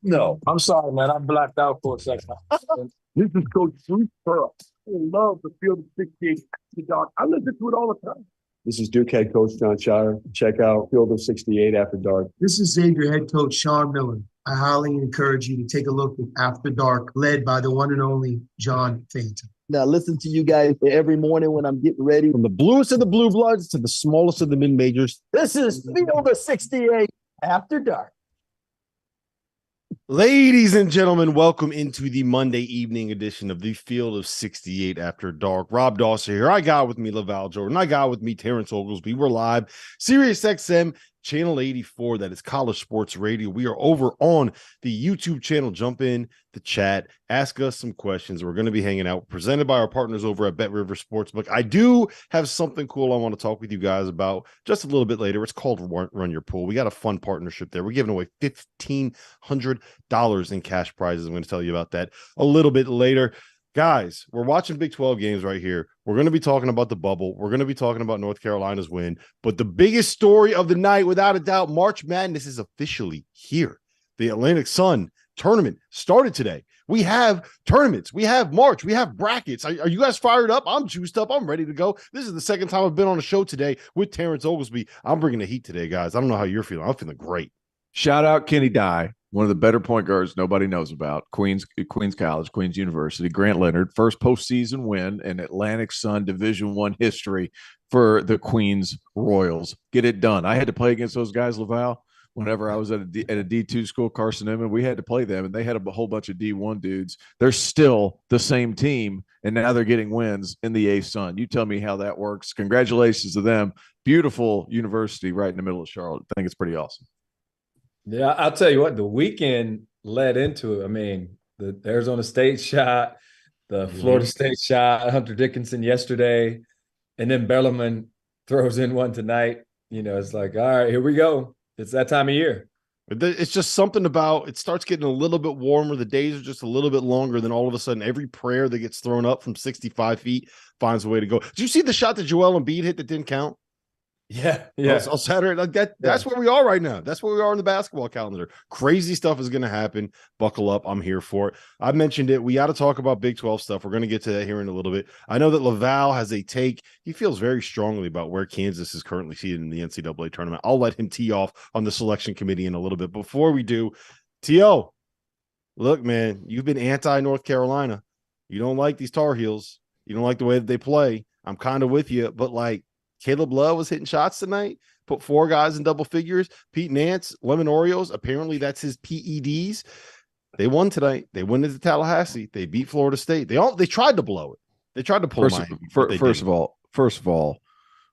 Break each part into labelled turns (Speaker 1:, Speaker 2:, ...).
Speaker 1: No, I'm sorry, man. I blacked out for a second. This is Coach Bruce Pearl. I love the field of 68. Dog. I listen to it all the time. This is Duke head coach John Shire. Check out Field of 68 After Dark.
Speaker 2: This is Xavier head coach Sean Miller. I highly encourage you to take a look at After Dark, led by the one and only John Phaeton.
Speaker 3: Now, listen to you guys every morning when I'm getting ready. From the bluest of the blue bloods to the smallest of the mid majors. This is Field of 68 After Dark.
Speaker 4: Ladies and gentlemen, welcome into the Monday evening edition of the Field of 68 After Dark. Rob Dauster here. I got with me LaVall Jordan. I got with me Terrence Oglesby. We're live. Sirius XM, Channel 84. That is College Sports Radio. We are over on the YouTube channel. Jump in the chat. Ask us some questions. We're going to be hanging out. Presented by our partners over at Bet River Sportsbook. I do have something cool I want to talk with you guys about just a little bit later. It's called Run Your Pool. We got a fun partnership there. We're giving away $1,500 in cash prizes. I'm going to tell you about that a little bit later. Guys, we're watching Big 12 games right here. We're going to be talking about the bubble. We're going to be talking about North Carolina's win. But the biggest story of the night, without a doubt, March Madness is officially here. The Atlantic Sun tournament started today. We have tournaments. We have March. We have brackets. Are you guys fired up? I'm juiced up. I'm ready to go. This is the second time I've been on a show today with Terrence Oglesby. I'm bringing the heat today, guys. I don't know how you're feeling. I'm feeling great.
Speaker 5: Shout out Kenny Dye, one of the better point guards nobody knows about. Queens College, Queens University. Grant Leonard, first postseason win in Atlantic Sun Division I history for the Queens Royals. Get it done. I had to play against those guys, LaVall, whenever I was at a D2 school, Carson Inman. We had to play them, and they had a whole bunch of D1 dudes. They're still the same team, and now they're getting wins in the A-Sun. You tell me how that works. Congratulations to them. Beautiful university right in the middle of Charlotte. I think it's pretty awesome.
Speaker 6: Yeah, I'll tell you what, the weekend led into it. I mean, the Arizona State shot, the Florida State shot, Hunter Dickinson yesterday, and then Bellarmine throws in one tonight. You know, it's like, all right, here we go. It's that time of year.
Speaker 4: It's just something about it starts getting a little bit warmer. The days are just a little bit longer. Then all of a sudden, every prayer that gets thrown up from 65 feet finds a way to go. Did you see the shot that Joel Embiid hit that didn't count?
Speaker 6: Yeah.
Speaker 4: On Saturday, like that's where we are right now. That's where we are in the basketball calendar. Crazy stuff is going to happen. Buckle up. I'm here for it. I mentioned it. We got to talk about Big 12 stuff. We're going to get to that here in a little bit. I know that LaVall has a take. He feels very strongly about where Kansas is currently seated in the NCAA tournament. I'll let him tee off on the selection committee in a little bit. Before we do, T.O., look, man, you've been anti-North Carolina. You don't like these Tar Heels. You don't like the way that they play. I'm kind of with you, but like, Caleb Love was hitting shots tonight, put 4 guys in double figures. Pete Nance, Lemon Oreos, apparently that's his PEDs. They won tonight. They went into Tallahassee. They beat Florida State. They tried to blow it. They tried to pull Miami.
Speaker 5: First of all,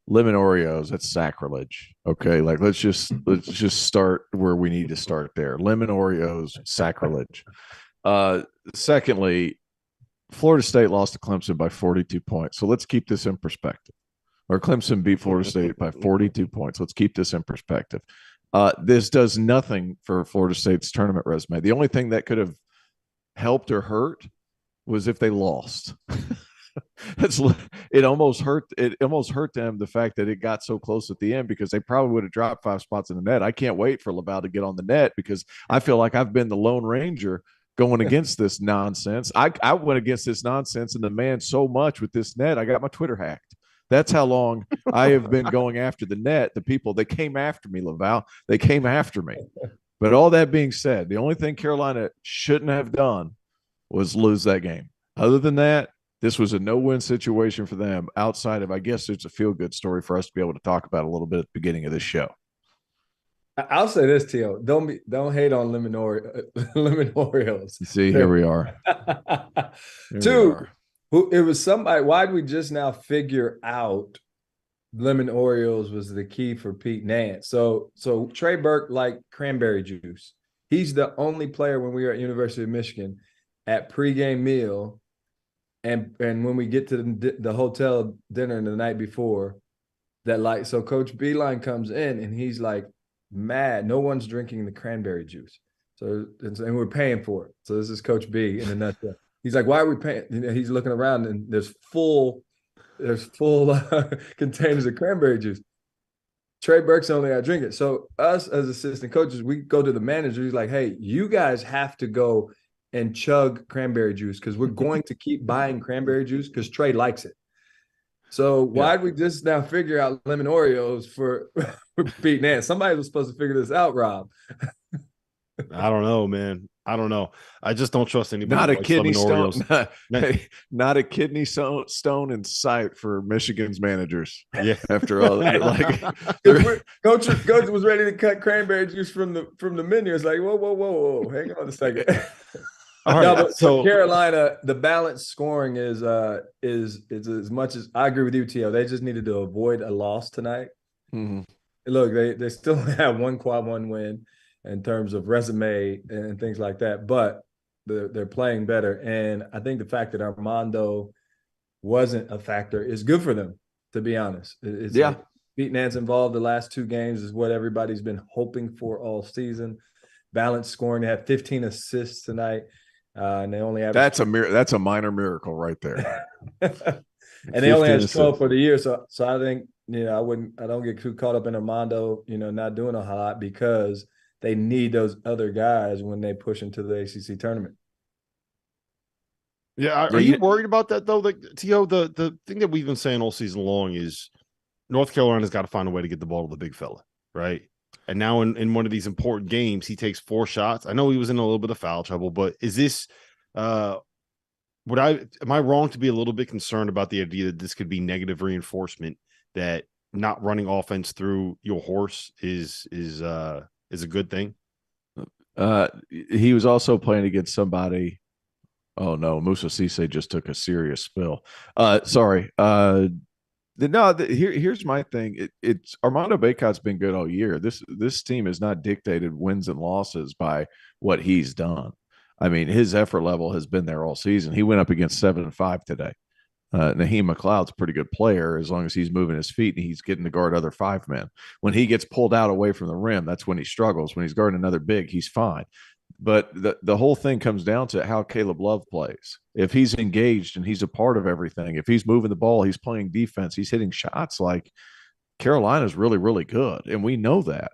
Speaker 5: Lemon Oreos, that's sacrilege. Okay, like let's just start where we need to start there. Lemon Oreos, sacrilege. Secondly, Florida State lost to Clemson by 42 points. So let's keep this in perspective. Or Clemson beat Florida State by 42 points. Let's keep this in perspective. This does nothing for Florida State's tournament resume. The only thing that could have helped or hurt was if they lost. It almost hurt them, the fact that it got so close at the end, because they probably would have dropped 5 spots in the net. I can't wait for LaVall to get on the net, because I feel like I've been the Lone Ranger going against this nonsense. I went against this nonsense and the man so much with this net, I got my Twitter hacked. That's how long I have been going after the net. The people, they came after me, LaVall. They came after me. But all that being said, the only thing Carolina shouldn't have done was lose that game. Other than that, this was a no-win situation for them, outside of, I guess it's a feel-good story for us to be able to talk about a little bit at the beginning of this show.
Speaker 6: I'll say this, Tio. Don't hate on Lemon Oreos.
Speaker 5: See, here we are.
Speaker 6: Two. It was somebody. Why did we just now figure out Lemon Oreos was the key for Pete Nance? So Trey Burke liked cranberry juice. He's the only player when we were at University of Michigan at pregame meal, and when we get to the hotel dinner the night before, that like, so Coach Beeline comes in and he's like mad. No one's drinking the cranberry juice. So and we're paying for it. So this is Coach B in a nutshell. He's like, why are we paying? You know, he's looking around and there's full containers of cranberry juice. Trey Burke's the only guy drinking. So us as assistant coaches, we go to the manager. He's like, hey, you guys have to go and chug cranberry juice because we're going to keep buying cranberry juice because Trey likes it. So why'd we just now figure out lemon Oreos for Pete Nance? Somebody was supposed to figure this out, Rob.
Speaker 4: I don't know, man. I don't know. I just don't trust anybody.
Speaker 5: Not a
Speaker 4: who likes
Speaker 5: kidney
Speaker 4: lemon
Speaker 5: stone.
Speaker 4: Oreos.
Speaker 5: Not a kidney stone in sight for Michigan's managers.
Speaker 4: Yeah.
Speaker 5: After all, like
Speaker 6: Coach was ready to cut cranberry juice from the menu. It's like, whoa, hang on a second.
Speaker 4: All right,
Speaker 6: No, but
Speaker 4: so
Speaker 6: Carolina, the balanced scoring is as much as I agree with you, T.O. They just needed to avoid a loss tonight.
Speaker 5: mm-hmm.
Speaker 6: Look, they still have one quad one win in terms of resume and things like that, but they're playing better. And I think the fact that Armando wasn't a factor is good for them, to be honest. It's like Pete Nance involved the last two games is what everybody's been hoping for all season. Balanced scoring. They had 15 assists tonight. And they only have
Speaker 5: that's a minor miracle right there.
Speaker 6: And they only have 12 for the year. So I think, I don't get too caught up in Armando, not doing a lot because they need those other guys when they push into the ACC tournament.
Speaker 4: Yeah, are you worried about that though? Like T.O., the thing that we've been saying all season long is North Carolina's got to find a way to get the ball to the big fella, right? And now in one of these important games, he takes 4 shots. I know he was in a little bit of foul trouble, but is this am I wrong to be a little bit concerned about the idea that this could be negative reinforcement, that not running offense through your horse is a good thing?
Speaker 5: He was also playing against somebody. Oh no, Musa Cisse just took a serious spill. Sorry. Here's my thing. It's Armando Bacot's been good all year. This team is not dictated wins and losses by what he's done. I mean, his effort level has been there all season. He went up against 7-5 today. Naheem McLeod's a pretty good player as long as he's moving his feet and he's getting to guard other 5 men. When he gets pulled out away from the rim, that's when he struggles. When he's guarding another big, he's fine. But the whole thing comes down to how Caleb Love plays. If he's engaged and he's a part of everything, if he's moving the ball, he's playing defense, he's hitting shots, like Carolina's really, really good. And we know that.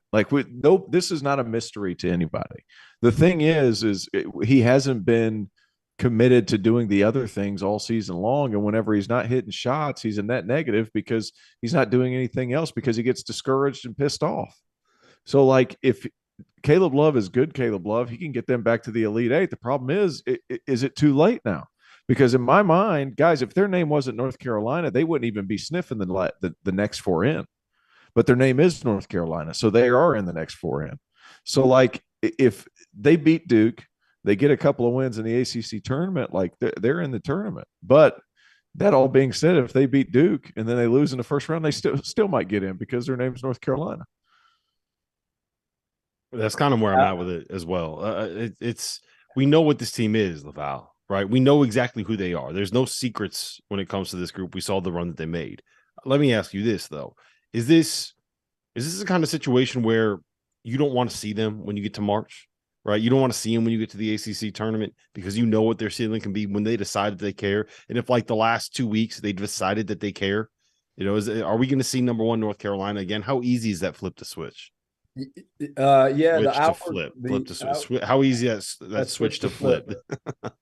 Speaker 5: This is not a mystery to anybody. The thing is he hasn't been committed to doing the other things all season long. And whenever he's not hitting shots, he's a net negative because he's not doing anything else because he gets discouraged and pissed off. So if Caleb Love is good, Caleb Love, he can get them back to the Elite Eight. The problem is it too late now? Because in my mind, guys, if their name wasn't North Carolina, they wouldn't even be sniffing the next 4 in. But their name is North Carolina, so they are in the next 4 in. So if they beat Duke, they get a couple of wins in the ACC tournament, they're in the tournament. But that all being said, if they beat Duke and then they lose in the first round, they still might get in because their name's North Carolina.
Speaker 4: That's kind of where I'm at with it as well. We know what this team is, LaVall, right? We know exactly who they are. There's no secrets when it comes to this group. We saw the run that they made. Let me ask you this though: Is this the kind of situation where you don't want to see them when you get to March, right? You don't want to see them when you get to the ACC tournament because you know what their ceiling can be when they decide that they care. And if the last 2 weeks they decided that they care, are we going to see number 1 North Carolina again? How easy is that flip to switch?
Speaker 6: How
Speaker 4: easy that switch to flip?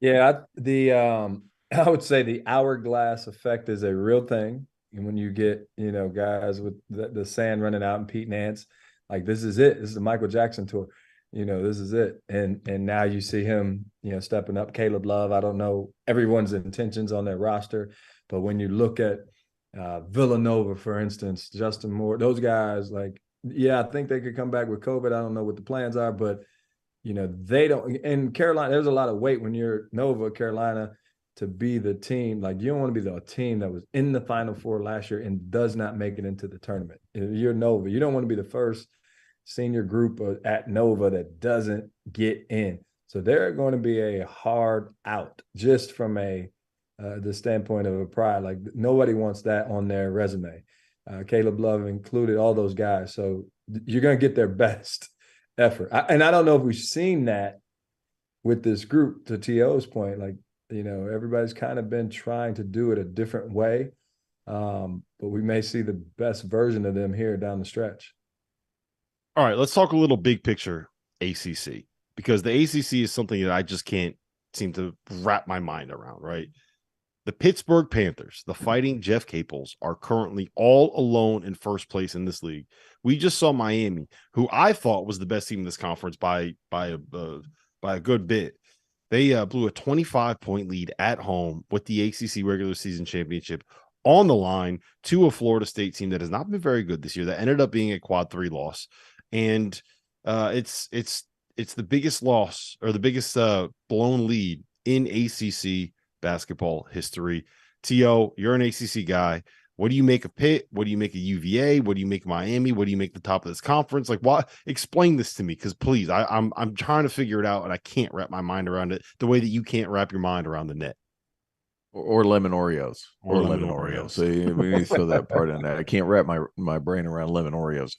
Speaker 6: Yeah, I would say the hourglass effect is a real thing. And when you get guys with the sand running out and Pete Nance, this is it. This is the Michael Jackson tour. This is it. And now you see him stepping up. Caleb Love, I don't know everyone's intentions on their roster, but when you look at Villanova, for instance, Justin Moore, those guys, I think they could come back with COVID. I don't know what the plans are, but they don't. In Carolina, there's a lot of weight when you're Nova Carolina to be the team. You don't want to be the team that was in the Final Four last year and does not make it into the tournament. You're Nova. You don't want to be the first senior group at Nova that doesn't get in. So they're going to be a hard out just from the standpoint of a pride. Nobody wants that on their resume. Caleb Love included, all those guys. So you're going to get their best effort. And I don't know if we've seen that with this group, to T.O.'s point. Everybody's kind of been trying to do it a different way. But we may see the best version of them here down the stretch.
Speaker 4: All right, let's talk a little big picture ACC, because the ACC is something that I just can't seem to wrap my mind around, right? The Pittsburgh Panthers, the Fighting Jeff Capels, are currently all alone in first place in this league. We just saw Miami, who I thought was the best team in this conference by a good bit. They blew a 25-point lead at home with the ACC regular season championship on the line to a Florida State team that has not been very good this year. That ended up being a quad 3 loss, and it's the biggest loss, or the biggest blown lead in ACC basketball history. T.O., you're an ACC guy. What do you make of Pitt? What do you make of UVA? What do you make of Miami? What do you make the top of this conference? Like, what? Explain this to me, because please, I'm trying to figure it out, and I can't wrap my mind around it the way that you can't wrap your mind around the net.
Speaker 5: Or lemon Oreos.
Speaker 4: Or lemon Oreos.
Speaker 5: So we need to throw that part in there. I can't wrap my brain around lemon Oreos.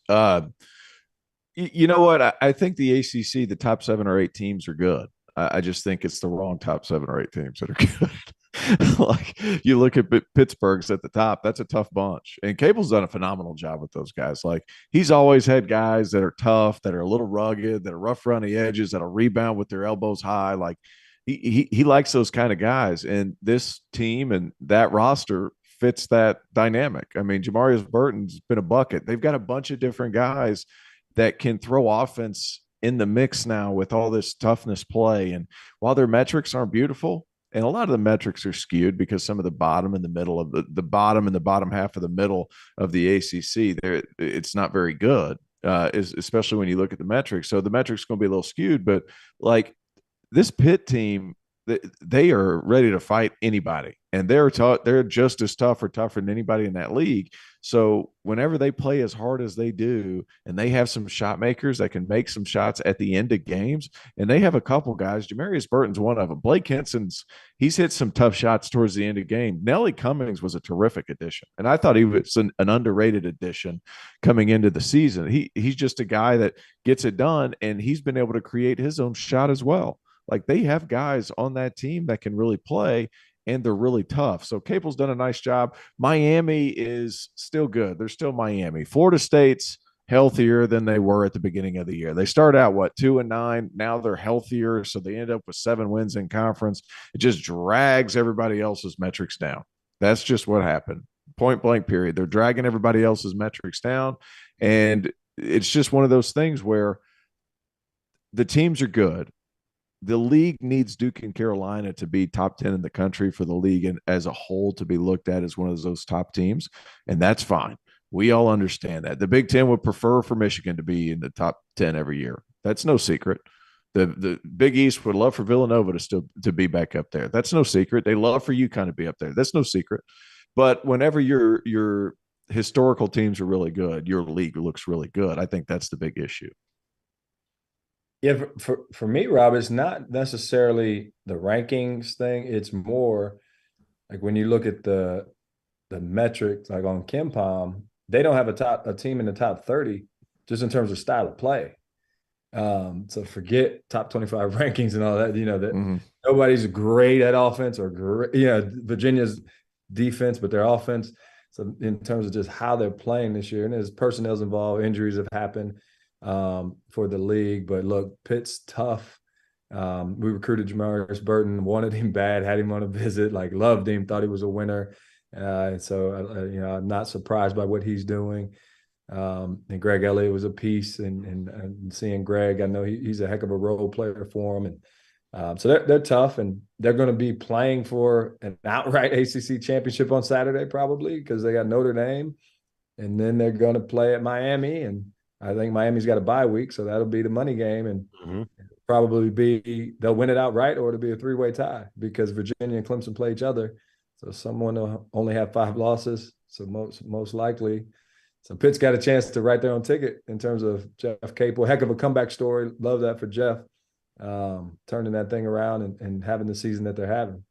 Speaker 5: You know what? I think the ACC, the top 7 or 8 teams are good. I just think it's the wrong top 7 or 8 teams that are good. Like, you look at Pittsburgh's at the top, that's a tough bunch. And Cable's done a phenomenal job with those guys. Like, he's always had guys that are tough, that are a little rugged, that are rough around the edges, that'll rebound with their elbows high. Like, he likes those kind of guys. And this team and that roster fits that dynamic. I mean, Jamarius Burton's been a bucket. They've got a bunch of different guys that can throw offense in the mix now with all this toughness play. And while their metrics aren't beautiful, and a lot of the metrics are skewed because some of the bottom and the middle of the bottom and the bottom half of the middle of the ACC, it's not very good, especially when you look at the metrics. So the metrics are going to be a little skewed, but like this Pitt team, they are ready to fight anybody, and they're just as tough or tougher than anybody in that league. So whenever they play as hard as they do, and they have some shot makers that can make some shots at the end of games, and they have a couple guys, Jamarius Burton's one of them. Blake he's hit some tough shots towards the end of the game. Nelly Cummings was a terrific addition, and I thought he was an underrated addition coming into the season. He's just a guy that gets it done, and he's been able to create his own shot as well. Like, they have guys on that team that can really play, and they're really tough. So Capel's done a nice job. Miami is still good. They're still Miami. Florida State's healthier than they were at the beginning of the year. They started out, 2-9. Now they're healthier, so they end up with 7 wins in conference. It just drags everybody else's metrics down. That's just what happened. Point blank period. They're dragging everybody else's metrics down, and it's just one of those things where the teams are good. The league needs Duke and Carolina to be top 10 in the country for the league and as a whole to be looked at as one of those top teams. And that's fine. We all understand that. The Big Ten would prefer for Michigan to be in the top 10 every year. That's no secret. The Big East would love for Villanova to be back up there. That's no secret. They love for UConn to be up there. That's no secret. But whenever your historical teams are really good, your league looks really good. I think that's the big issue.
Speaker 6: Yeah, for me, Rob, it's not necessarily the rankings thing. It's more like when you look at the metrics, like on KenPom, they don't have a team in the top 30 just in terms of style of play. So forget top 25 rankings and all that. That nobody's great at offense or great. Virginia's defense, but their offense. So in terms of just how they're playing this year, and there's personnel's involved, injuries have happened for the league. But look, Pitt's tough. We recruited Jamarius Burton, wanted him bad, had him on a visit, like loved him, thought he was a winner. And so, I'm not surprised by what he's doing. And Greg Elliott was a piece, and seeing Greg, I know he's a heck of a role player for him. And so they're tough, and they're going to be playing for an outright ACC championship on Saturday, probably, because they got Notre Dame, and then they're going to play at Miami. And I think Miami's got a bye week, so that'll be the money game, and probably they'll win it outright, or it'll be a 3-way tie because Virginia and Clemson play each other. So someone will only have 5 losses. So most likely, so Pitt's got a chance to write their own ticket in terms of Jeff Capel. Heck of a comeback story. Love that for Jeff, turning that thing around and having the season that they're having.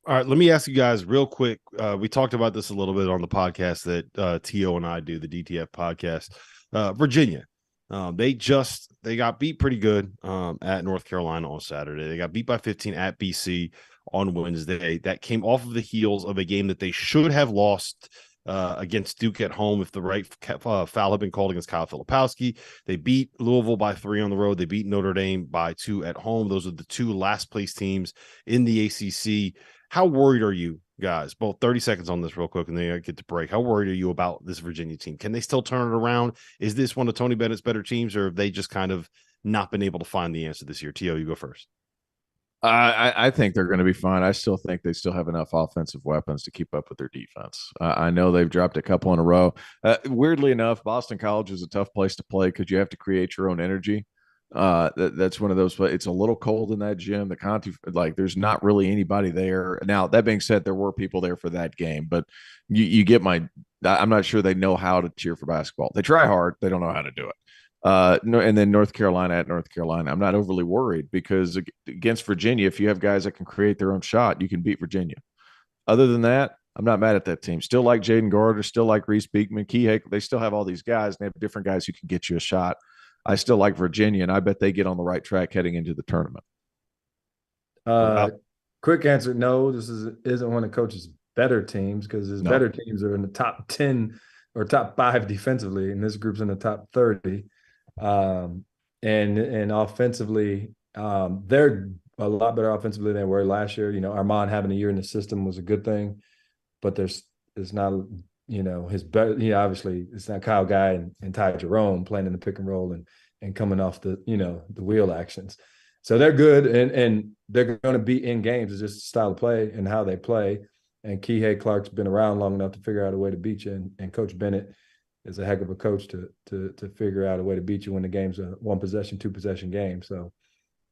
Speaker 4: All right, let me ask you guys real quick. We talked about this a little bit on the podcast that T.O. and I do, the DTF podcast. Virginia, they got beat pretty good at North Carolina on Saturday. They got beat by 15 at BC on Wednesday. That came off of the heels of a game that they should have lost against Duke at home if the right foul had been called against Kyle Filipowski. They beat Louisville by 3 on the road. They beat Notre Dame by 2 at home. Those are the 2 last place teams in the ACC. How worried are you guys? Both 30 seconds on this real quick, and then I get to break. How worried are you about this Virginia team? Can they still turn it around? Is this one of Tony Bennett's better teams, or have they just kind of not been able to find the answer this year? T.O., you go first.
Speaker 5: I think they're going to be fine. I still think they still have enough offensive weapons to keep up with their defense. I know they've dropped a couple in a row. Weirdly enough, Boston College is a tough place to play because you have to create your own energy. That's one of those. It's a little cold in that gym. The Conti, there's not really anybody there. Now, that being said, there were people there for that game, but you get my. I'm not sure they know how to cheer for basketball. They try hard. They don't know how to do it. And then North Carolina at North Carolina. I'm not overly worried because against Virginia, if you have guys that can create their own shot, you can beat Virginia. Other than that, I'm not mad at that team. Still like Jaden Gardner, still like Reese Beekman, Kihei. They still have all these guys, and they have different guys who can get you a shot. I still like Virginia, and I bet they get on the right track heading into the tournament.
Speaker 6: Quick answer: no. This isn't one of Coach's better teams because his better teams are in the top 10 or top 5 defensively, and this group's in the top 30. And offensively, they're a lot better offensively than they were last year. Armand having a year in the system was a good thing, but it's not, his better. Obviously, it's not Kyle Guy and Ty Jerome playing in the pick and roll and coming off the the wheel actions. So they're good and they're going to be in games. It's just the style of play and how they play. And Kihei Clark's been around long enough to figure out a way to beat you. And Coach Bennett is a heck of a coach to figure out a way to beat you when the game's a 1-possession, 2-possession game. So,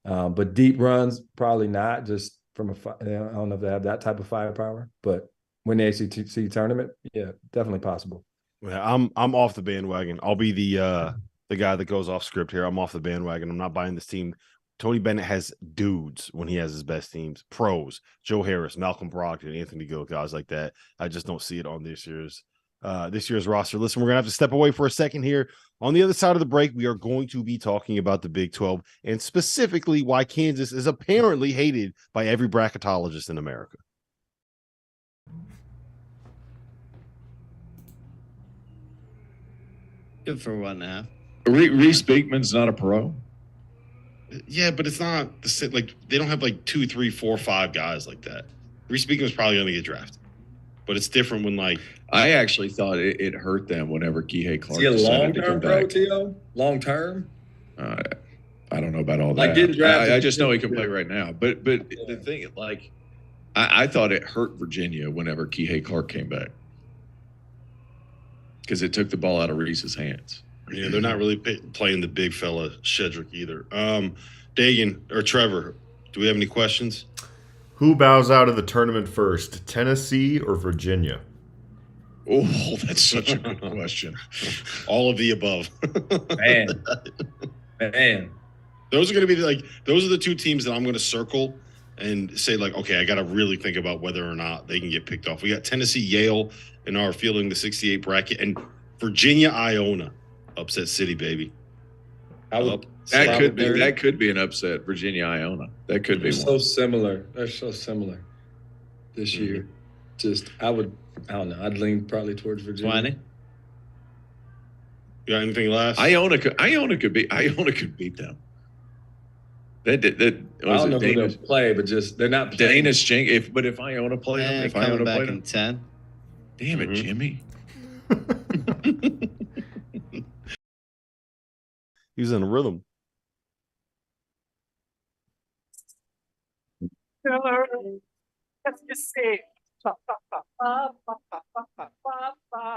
Speaker 6: but deep runs, probably not, just from I don't know if they have that type of firepower, but win the ACC tournament, yeah, definitely possible.
Speaker 4: Yeah, I'm off the bandwagon. I'll be the guy that goes off script here. I'm off the bandwagon. I'm not buying this team. Tony Bennett has dudes when he has his best teams, pros, Joe Harris, Malcolm Brogdon, Anthony Gill, guys like that. I just don't see it on this year's roster. Listen, we're going to have to step away for a second here. On the other side of the break, we are going to be talking about the Big 12 and specifically why Kansas is apparently hated by every bracketologist in America.
Speaker 7: Good for 1.5.
Speaker 5: Reese Beekman's not a pro.
Speaker 4: Yeah, but it's not the same. They don't have 2, 3, 4, 5 guys like that. Reese Beekman's probably going to get drafted, but it's different when
Speaker 5: I actually thought it hurt them whenever Kihei Clark
Speaker 6: Is he a
Speaker 5: decided to come
Speaker 6: long-term pro,
Speaker 5: back.
Speaker 6: T.O.? Long-term?
Speaker 5: I don't know about all
Speaker 6: Like
Speaker 5: that.
Speaker 6: getting drafted-
Speaker 5: I just know he can play right now. But the thing, I thought it hurt Virginia whenever Kihei Clark came back because it took the ball out of Reese's hands.
Speaker 4: Yeah, they're not really playing the big fella Shedrick either. Dagan or Trevor, do we have any questions?
Speaker 8: Who bows out of the tournament first, Tennessee or Virginia?
Speaker 5: Oh, that's such a good question.
Speaker 4: All of the above.
Speaker 6: Man.
Speaker 4: Those are going to be those are the 2 teams that I'm going to circle and say okay, I got to really think about whether or not they can get picked off. We got Tennessee, Yale in our fielding the 68 bracket, and Virginia, Iona. Upset City, baby.
Speaker 5: That could be an upset. Virginia, Iona. That could be one.
Speaker 6: So similar. They're so similar this year. I don't know. I'd lean probably towards Virginia.
Speaker 7: 20.
Speaker 4: You got anything last?
Speaker 5: Iona could beat them.
Speaker 6: I don't know who they'll play, but they're not playing.
Speaker 5: Danish Jink. If Iona play them, if Iona
Speaker 7: back
Speaker 5: play them,
Speaker 7: in 10.
Speaker 5: Damn it, Jimmy.
Speaker 4: He's in a rhythm.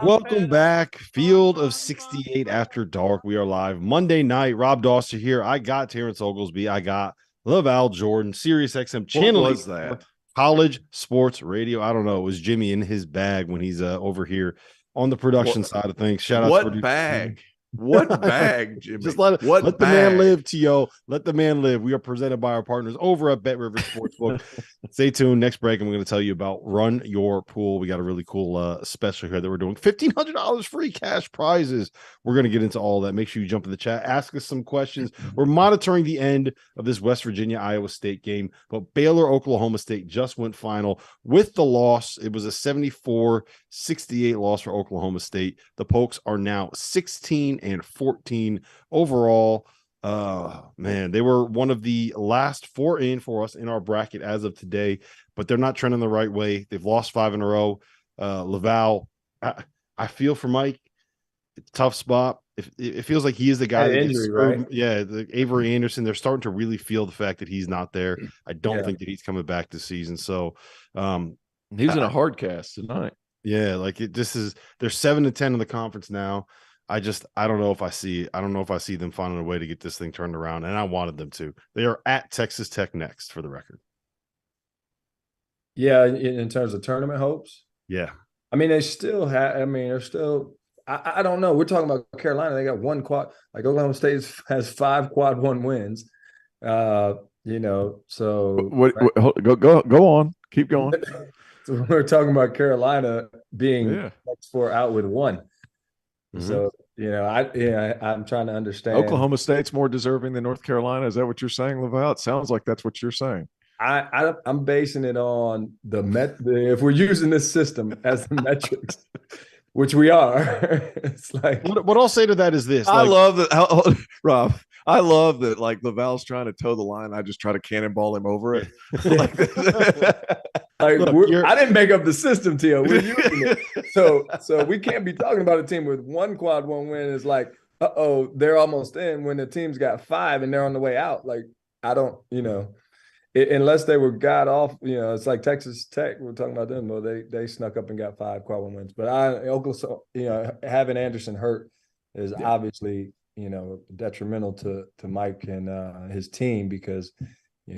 Speaker 4: Welcome back. Field of 68 after dark. We are live Monday night. Rob Dauster here. I got Terrence Oglesby. I got LaVall Jordan, Sirius XM channel.
Speaker 5: What was that?
Speaker 4: College sports radio. I don't know. It was Jimmy in his bag when he's over here on the production side of things. Shout out
Speaker 5: what
Speaker 4: to
Speaker 5: bag? What bag, Jimmy?
Speaker 4: Just let the man live, T.O. Let the man live. We are presented by our partners over at Bet River Sportsbook. Stay tuned. Next break, I'm going to tell you about Run Your Pool. We got a really cool special here that we're doing. $1,500 free cash prizes. We're going to get into all of that. Make sure you jump in the chat. Ask us some questions. We're monitoring the end of this West Virginia-Iowa State game, but Baylor-Oklahoma State just went final with the loss. It was a 74-68 loss for Oklahoma State. The Pokes are now 16-14 overall. Man, they were one of the last 4 in for us in our bracket as of today, but they're not trending the right way. They've lost 5 in a row. LaVall, I feel for Mike. It's a tough spot. It feels like he is the guy that
Speaker 6: injury, right?
Speaker 4: Yeah, the Avery Anderson. They're starting to really feel the fact that he's not there. I don't think that he's coming back this season. So
Speaker 5: he's in a hard cast tonight.
Speaker 4: Yeah, like they're 7-10 in the conference now. I don't know if I see them finding a way to get this thing turned around, and I wanted them to. They are at Texas Tech next, for the record.
Speaker 6: Yeah, in terms of tournament hopes.
Speaker 4: Yeah,
Speaker 6: I mean, they still have. I mean, they're still. I don't know. We're talking about Carolina. They got 1 quad. Like Oklahoma State has 5 quad 1 wins. So
Speaker 5: Go on, keep going.
Speaker 6: So we're talking about Carolina being next 4 out with 1. Mm-hmm. So I'm trying to understand.
Speaker 5: Oklahoma State's more deserving than North Carolina. Is that what you're saying, LaVall? It sounds like that's what you're saying.
Speaker 6: I'm basing it on if we're using this system as the metrics, which we are. It's like
Speaker 4: what I'll say to that is this.
Speaker 5: I love that, Rob. I love that. Like LaVall's trying to toe the line. I just try to cannonball him over it. Like
Speaker 6: I didn't make up the system, Tio. We're using it. So we can't be talking about a team with 1 quad 1 win. It's like, they're almost in when the team's got 5 and they're on the way out. Like, I don't, unless they were god off, it's like Texas Tech. We're talking about them. Well, they snuck up and got 5 quad 1 wins. But Oklahoma, having Anderson hurt is obviously, detrimental to Mike and his team because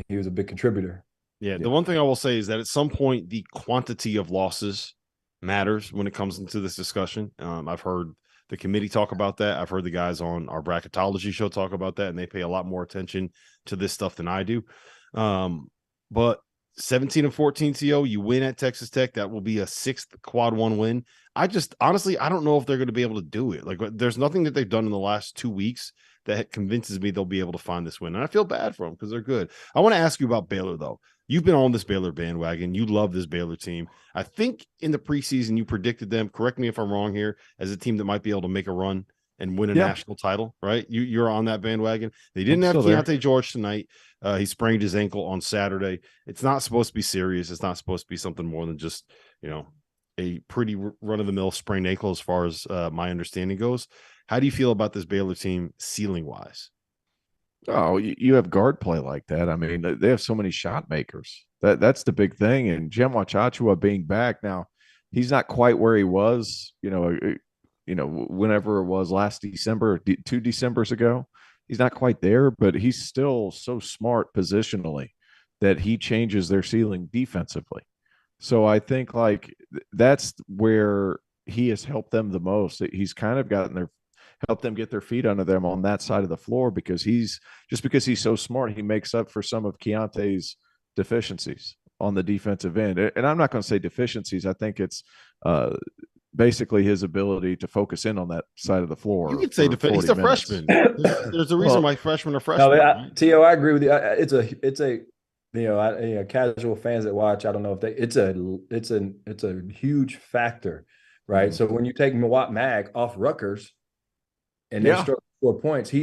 Speaker 6: he was a big contributor.
Speaker 4: Yeah, the one thing I will say is that at some point the quantity of losses matters when it comes into this discussion. I've heard the committee talk about that. I've heard the guys on our bracketology show talk about that, and they pay a lot more attention to this stuff than I do. But 17-14 TO, you win at Texas Tech. That will be a 6th quad 1 win. Honestly, I don't know if they're going to be able to do it. Like, there's nothing that they've done in the last 2 weeks that convinces me they'll be able to find this win. And I feel bad for them because they're good. I want to ask you about Baylor, though. You've been on this Baylor bandwagon. You love this Baylor team. I think in the preseason you predicted them, correct me if I'm wrong here, as a team that might be able to make a run and win a national title, right? You're on that bandwagon. They didn't have Keontae George tonight. He sprained his ankle on Saturday. It's not supposed to be serious. It's not supposed to be something more than just, a pretty run-of-the-mill sprained ankle as far as my understanding goes. How do you feel about this Baylor team ceiling-wise?
Speaker 5: Oh, you have guard play like that. I mean, they have so many shot makers. That's the big thing. And Jemwa Chachua being back now, he's not quite where he was, whenever it was last December, 2 Decembers ago. He's not quite there, but he's still so smart positionally that he changes their ceiling defensively. So I think that's where he has helped them the most. He's kind of helped them get their feet under them on that side of the floor because he's so smart, he makes up for some of Keontae's deficiencies on the defensive end. And I'm not going to say deficiencies. I think it's basically his ability to focus in on that side of the floor.
Speaker 4: You could say he's a freshman. There's a reason why freshmen are freshmen.
Speaker 6: No, Tio, I agree with you. It's a casual fans that watch. I don't know if it's a huge factor, right? Mm-hmm. So when you take Mawat Mag off Rutgers and they struggle 4 points,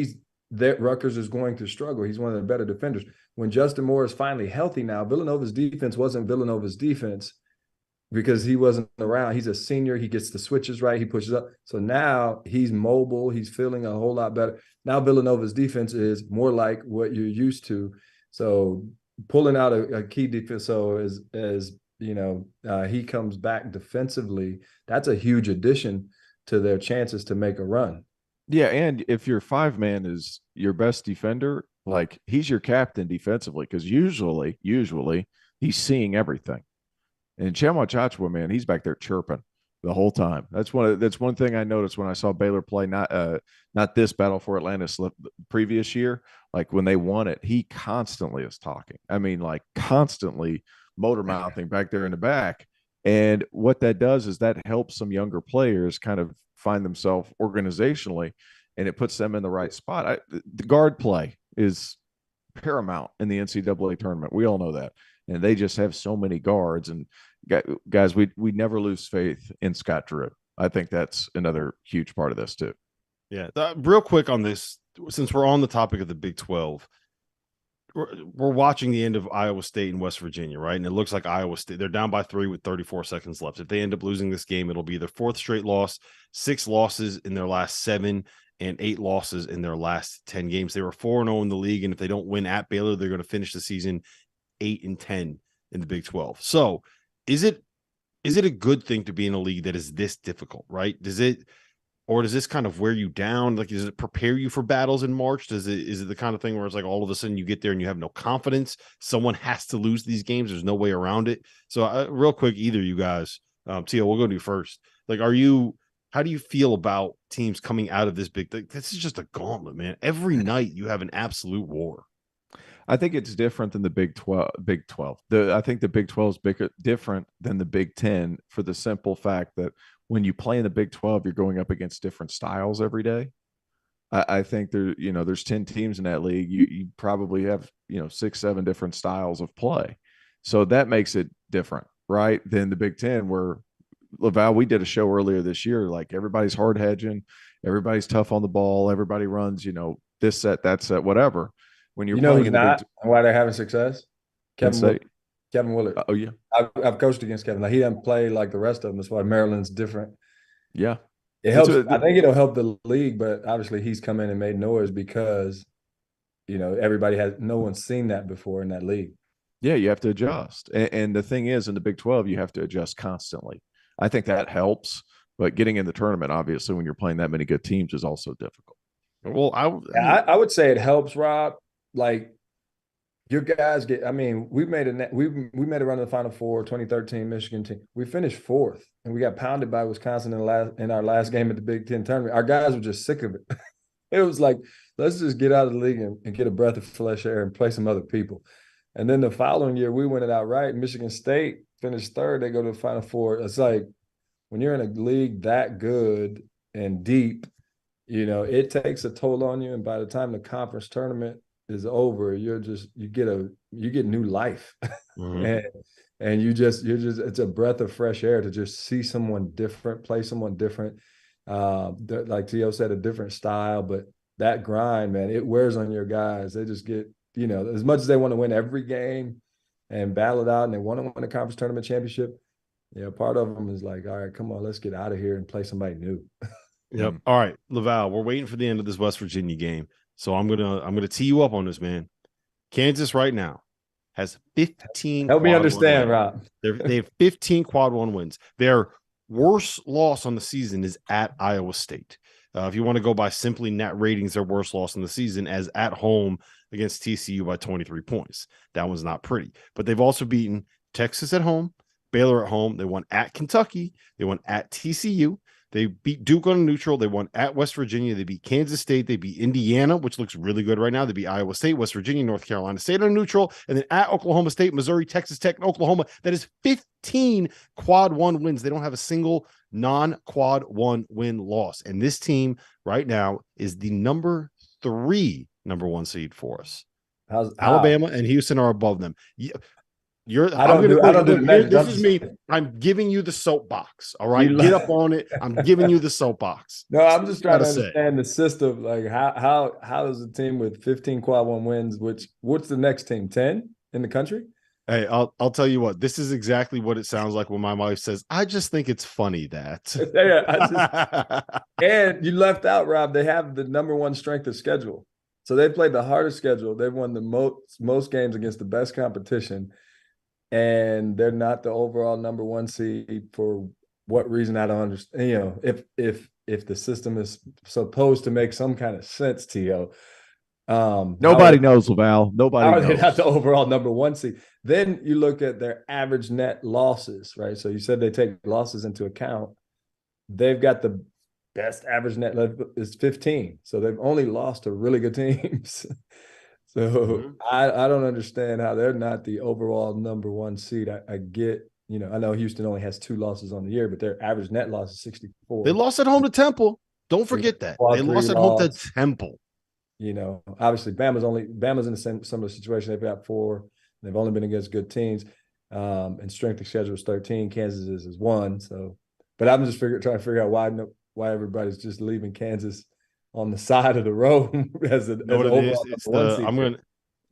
Speaker 6: Rutgers is going to struggle. He's one of the better defenders. When Justin Moore is finally healthy now, Villanova's defense wasn't Villanova's defense because he wasn't around. He's a senior. He gets the switches right. He pushes up. So now he's mobile. He's feeling a whole lot better. Now Villanova's defense is more like what you're used to. So pulling out a key defense. So as he comes back defensively, that's a huge addition to their chances to make a run.
Speaker 5: Yeah, and if your 5-man is your best defender, like he's your captain defensively, because usually he's seeing everything. And Jemwa Chachua, man, he's back there chirping. the whole time. That's one thing I noticed when I saw Baylor play, not this Battle for Atlantis previous year. Like when they won it, he constantly is talking. I mean, like constantly motor mouthing back there in the back. And what that does is that helps some younger players kind of find themselves organizationally, and it puts them in the right spot. The guard play is paramount in the NCAA tournament. We all know that. And they just have so many guards. And guys, we never lose faith in Scott Drew. I think that's another huge part of this too.
Speaker 4: Yeah. Real quick on this, since we're on the topic of the Big 12, we're watching the end of Iowa State and West Virginia, right? And it looks like Iowa State, they're down by 3 with 34 seconds left. If they end up losing this game, it'll be their 4th straight loss, 6 losses in their last 7, and 8 losses in their last 10 games. They were 4-0 in the league, and if they don't win at Baylor, they're going to finish the season 8-10 in the Big 12. So is it a good thing to be in a league that is this difficult, right? Does this kind of wear you down? Like, does it prepare you for battles in March? Is it the kind of thing where it's like all of a sudden you get there and you have no confidence? Someone has to lose these games. There's no way around it. So real quick, either you guys, Tio, we'll go to you first. Like, how do you feel about teams coming out of this this is just a gauntlet, man. Every night you have an absolute war.
Speaker 5: I think it's different than the Big 12. I think the Big 12 is different than the Big 10 for the simple fact that when you play in the Big 12, you're going up against different styles every day. I think there's 10 teams in that league. You probably have 6, 7 different styles of play. So that makes it different, right? Than the Big 10, where LaVall, we did a show earlier this year, like everybody's hard hedging, everybody's tough on the ball, everybody runs, this set, that set, whatever. When you're playing in the
Speaker 6: not and why they're having success? Kevin Willard.
Speaker 5: Oh yeah,
Speaker 6: I've coached against Kevin. Like, he doesn't play like the rest of them. That's why Maryland's different.
Speaker 5: Yeah,
Speaker 6: it helps. I think it'll help the league, but obviously he's come in and made noise because no one's seen that before in that league.
Speaker 5: Yeah, you have to adjust, and the thing is, in the Big 12, you have to adjust constantly. I think that helps, but getting in the tournament, obviously, when you're playing that many good teams, is also difficult.
Speaker 4: Well,
Speaker 6: I would say it helps, Rob. Like, your guys we made a run to the Final Four, 2013 Michigan team. We finished 4th, and we got pounded by Wisconsin in our last game at the Big Ten tournament. Our guys were just sick of it. It was like, let's just get out of the league and get a breath of fresh air and play some other people. And then the following year, we went it outright. Michigan State finished 3rd. They go to the Final Four. It's like, when you're in a league that good and deep, it takes a toll on you. And by the time the conference tournament is over, you get new life.
Speaker 4: Mm-hmm.
Speaker 6: and it's a breath of fresh air to just see someone different, play someone different. Like Tio said, a different style, but that grind, man, it wears on your guys. They just get, as much as they want to win every game and battle it out, and they want to win a conference tournament championship, part of them is like, all right, come on, let's get out of here and play somebody new.
Speaker 4: Yep. All right, LaVall, we're waiting for the end of this West Virginia game. So I'm gonna tee you up on this, man. Kansas right now has 15.
Speaker 6: Help me understand, Rob.
Speaker 4: They have 15 quad 1 wins. Their worst loss on the season is at Iowa State. If you want to go by simply net ratings, their worst loss in the season as at home against TCU by 23 points. That one's not pretty. But they've also beaten Texas at home, Baylor at home. They won at Kentucky. They won at TCU. They beat Duke on a neutral. They won at West Virginia. They beat Kansas State. They beat Indiana, which looks really good right now. They beat Iowa State, West Virginia, North Carolina State on a neutral. And then at Oklahoma State, Missouri, Texas Tech, and Oklahoma. That is 15 quad 1 wins. They don't have a single non-quad 1 win loss. And this team right now is the number 1 seed for us. Alabama and Houston are above them. This is me. I'm giving you the soapbox. All right, get up on it. I'm giving you the soapbox.
Speaker 6: No, I'm just trying to understand the system. Like, how does a team with 15 quad 1 wins? What's the next team? 10 in the country?
Speaker 4: Hey, I'll tell you what. This is exactly what it sounds like when my wife says, "I just think it's funny that."
Speaker 6: And you left out, Rob. They have the number 1 strength of schedule, so they played the hardest schedule. They've won the most games against the best competition. And they're not the overall number 1 seed for what reason? I don't understand. If the system is supposed to make some kind of sense to you,
Speaker 5: nobody knows, LaVall. Nobody knows.
Speaker 6: They're not the overall number 1 seed. Then you look at their average net losses, right? So you said they take losses into account. they've got the best average net is 15. So they've only lost to really good teams. So I don't understand how they're not the overall number one seed. I get, I know Houston only has 2 losses on the year, but their average net loss is 64.
Speaker 4: They lost at home to Temple. Don't forget that. They lost at home to Temple.
Speaker 6: Obviously Bama's in the same similar situation. They've got 4. They've only been against good teams. And strength of schedule is 13. Kansas is 1. So, but I'm just trying to figure out why everybody's just leaving Kansas on the side of the road as an overall one.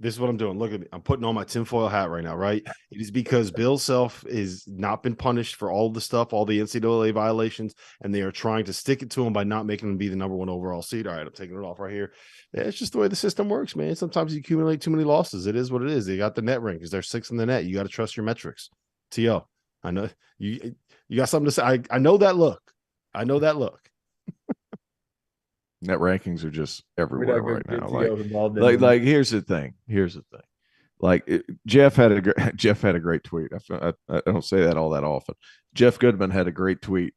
Speaker 4: This is what I'm doing. Look at me. I'm putting on my tinfoil hat right now, right? It is because Bill Self is not been punished for all the stuff, all the NCAA violations, and they are trying to stick it to him by not making him be the number 1 overall seed. All right, I'm taking it off right here. Yeah, it's just the way the system works, man. Sometimes you accumulate too many losses. It is what it is. They got the net rank because they're 6th in the net. You got to trust your metrics. T.O., I know you got something to say. I know that look.
Speaker 5: Net rankings are just everywhere right now. Like here's the thing. Like Jeff had a great tweet. I don't say that all that often. Jeff Goodman had a great tweet.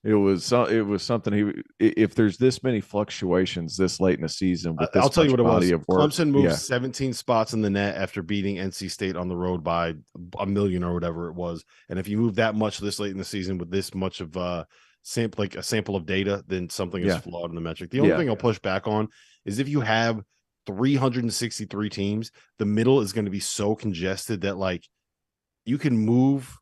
Speaker 5: It was something if there's this many fluctuations this late in the season with this,
Speaker 4: I'll tell you what it was.
Speaker 5: Work,
Speaker 4: Clemson moved 17 spots in the net after beating NC State on the road by 1 million or whatever it was. And if you move that much this late in the season with this much of a sample of data, then something is flawed in the metric. The only thing I'll push back on is if you have 363 teams, the middle is going to be so congested that like you can move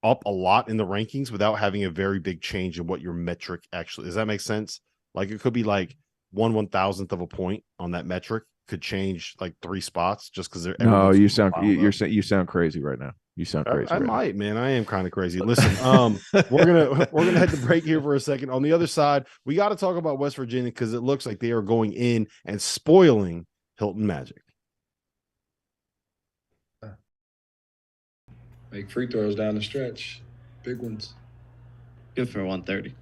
Speaker 4: up a lot in the rankings without having a very big change in what your metric actually. Does that make sense? Like it could be like 1/1000th of a point on that metric could change like 3 spots just because they're.
Speaker 5: No, you sound crazy right now. You sound crazy.
Speaker 4: I might, man. I am kind of crazy. Listen, we're gonna head to break here for a second. On the other side, we got to talk about West Virginia because it looks like they are going in and spoiling Hilton Magic.
Speaker 6: Make free throws down the stretch, big ones.
Speaker 7: Good for 130.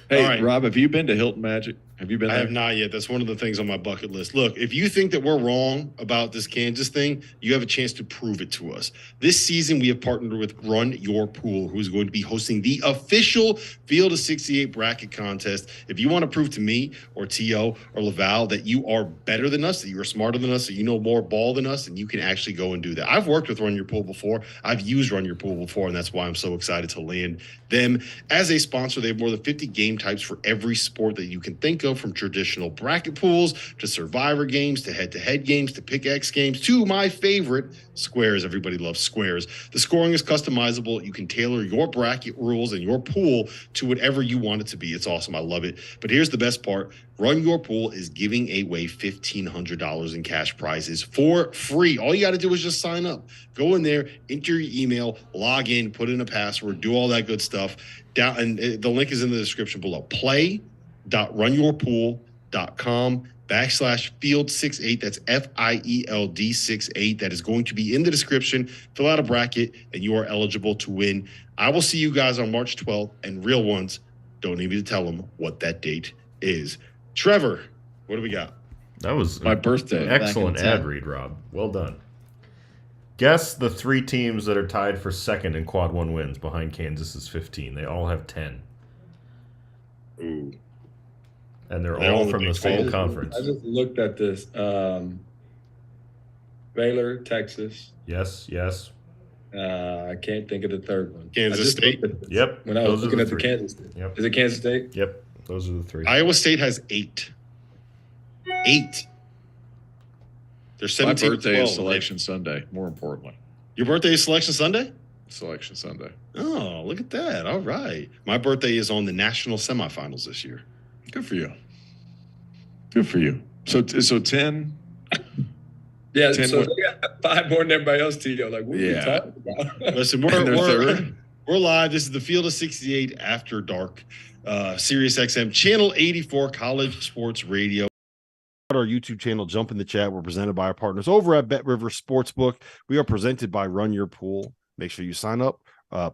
Speaker 9: Hey,
Speaker 4: right.
Speaker 9: Rob, have you been to Hilton Magic? Have you been there?
Speaker 4: I have not yet. That's one of the things on my bucket list. Look, if you think that we're wrong about this Kansas thing, you have a chance to prove it to us. This season, we have partnered with Run Your Pool, who's going to be hosting the official Field of 68 bracket contest. If you want to prove to me or T.O. or LaVall that you are better than us, that you are smarter than us, that you know more ball than us, and you can actually go and do that. I've worked with Run Your Pool before. I've used Run Your Pool before, and that's why I'm so excited to land them as a sponsor. They have more than 50 game types for every sport that you can think of, from traditional bracket pools to survivor games to head-to-head games to pick-X games to my favorite, squares. Everybody loves squares. The scoring is customizable. You can tailor your bracket rules and your pool to whatever you want it to be. It's awesome. I love it. But here's the best part. Run Your Pool is giving away $1,500 in cash prizes for free. All you got to do is just sign up. Go in there, enter your email, log in, put in a password, do all that good stuff. Down, and the link is in the description below. play.runyourpool.com/field68. That's FIELD 68. That is going to be in the description. Fill out a bracket and you are eligible to win. I will see you guys on March 12th, and real ones don't need me to tell them what that date is. Trevor, what do we got?
Speaker 8: That was
Speaker 9: my birthday.
Speaker 8: Excellent ad read, Rob. Well done. Guess the 3 teams that are tied for second in quad 1 wins behind Kansas's 15. They all have 10.
Speaker 4: Ooh.
Speaker 8: And they're all from the same conference.
Speaker 6: I just looked at this. Baylor, Texas.
Speaker 8: Yes.
Speaker 6: I can't think of the third one.
Speaker 4: Kansas State.
Speaker 8: Yep.
Speaker 6: When I was looking at the Kansas State.
Speaker 8: Yep.
Speaker 6: Is it Kansas State?
Speaker 8: Yep. Those are the 3.
Speaker 4: Iowa State has 8. 8. They're 17.
Speaker 9: My birthday is Selection Sunday, more importantly.
Speaker 4: Your birthday is Selection Sunday?
Speaker 9: Selection Sunday.
Speaker 4: Oh, look at that. All right. My birthday is on the national semifinals this year.
Speaker 9: Good for you. Good for you. So 10.
Speaker 6: Yeah,
Speaker 9: 10
Speaker 6: so they got 5 more than everybody else, Tito. Like, what are you talking about?
Speaker 4: Listen, we're live. This is the Field of 68 After Dark, Sirius XM, Channel 84, College Sports Radio. Our YouTube channel, jump in the chat. We're presented by our partners over at Bet River Sportsbook. We are presented by Run Your Pool. Make sure you sign up.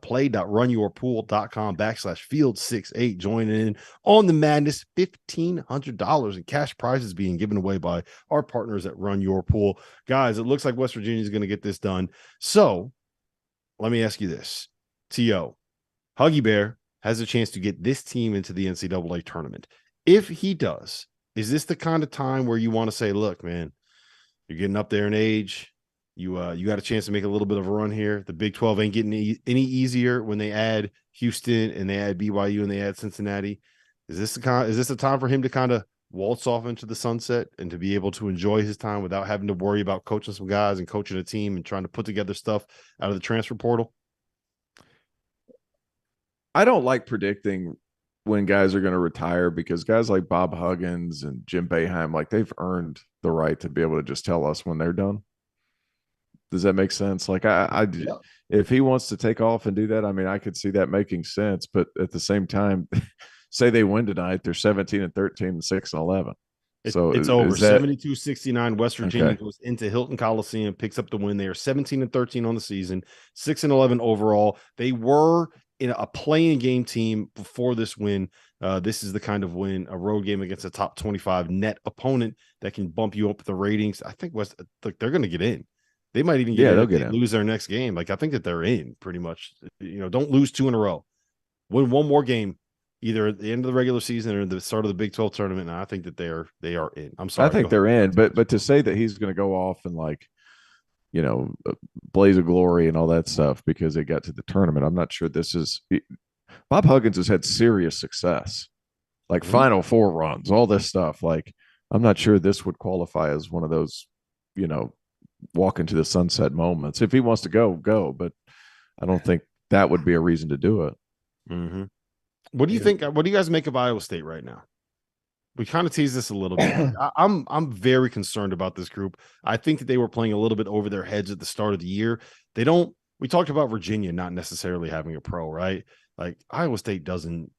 Speaker 4: Play.runyourpool.com/field68. Join in on the madness. $1,500 in cash prizes being given away by our partners at Run Your Pool. Guys, it looks like West Virginia is going to get this done. So let me ask you this. T.O., Huggy Bear, has a chance to get this team into the NCAA tournament. If he does, is this the kind of time where you want to say, look, man, you're getting up there in age. You got a chance to make a little bit of a run here. The Big 12 ain't getting any easier when they add Houston and they add BYU and they add Cincinnati. Is this the time for him to kind of waltz off into the sunset and to be able to enjoy his time without having to worry about coaching some guys and coaching a team and trying to put together stuff out of the transfer portal?
Speaker 5: I don't like predicting when guys are going to retire because guys like Bob Huggins and Jim Boeheim, like they've earned the right to be able to just tell us when they're done. Does that make sense? Like if he wants to take off and do that, I mean, I could see that making sense. But at the same time, say they win tonight, they're 17-13 and 6-11. So
Speaker 4: it's over. 72-69. West Virginia goes into Hilton Coliseum, picks up the win. They are 17-13 on the season, 6-11 overall. They were in a playing game team before this win. This is the kind of win, a road game against a top 25 net opponent that can bump you up the ratings. I think West, look, they're going to get in. They might even get in if they lose their next game. Like, I think that they're in pretty much. Don't lose 2 in a row. Win one more game, either at the end of the regular season or the start of the Big 12 tournament. And I think that they are in. I'm sorry.
Speaker 5: I think they're in, but to say that he's going to go off and blaze of glory and all that stuff because they got to the tournament, I'm not sure this is. Bob Huggins has had serious success, like Final Four runs, all this stuff. Like, I'm not sure this would qualify as one of those, walk into the sunset moments. If he wants to go, but I don't think that would be a reason to do it.
Speaker 4: Mm-hmm. What do you think? What do you guys make of Iowa State right now? We kind of teased this a little bit. I'm very concerned about this group. I think that they were playing a little bit over their heads at the start of the year. We talked about Virginia not necessarily having a pro, right? Like, Iowa State doesn't.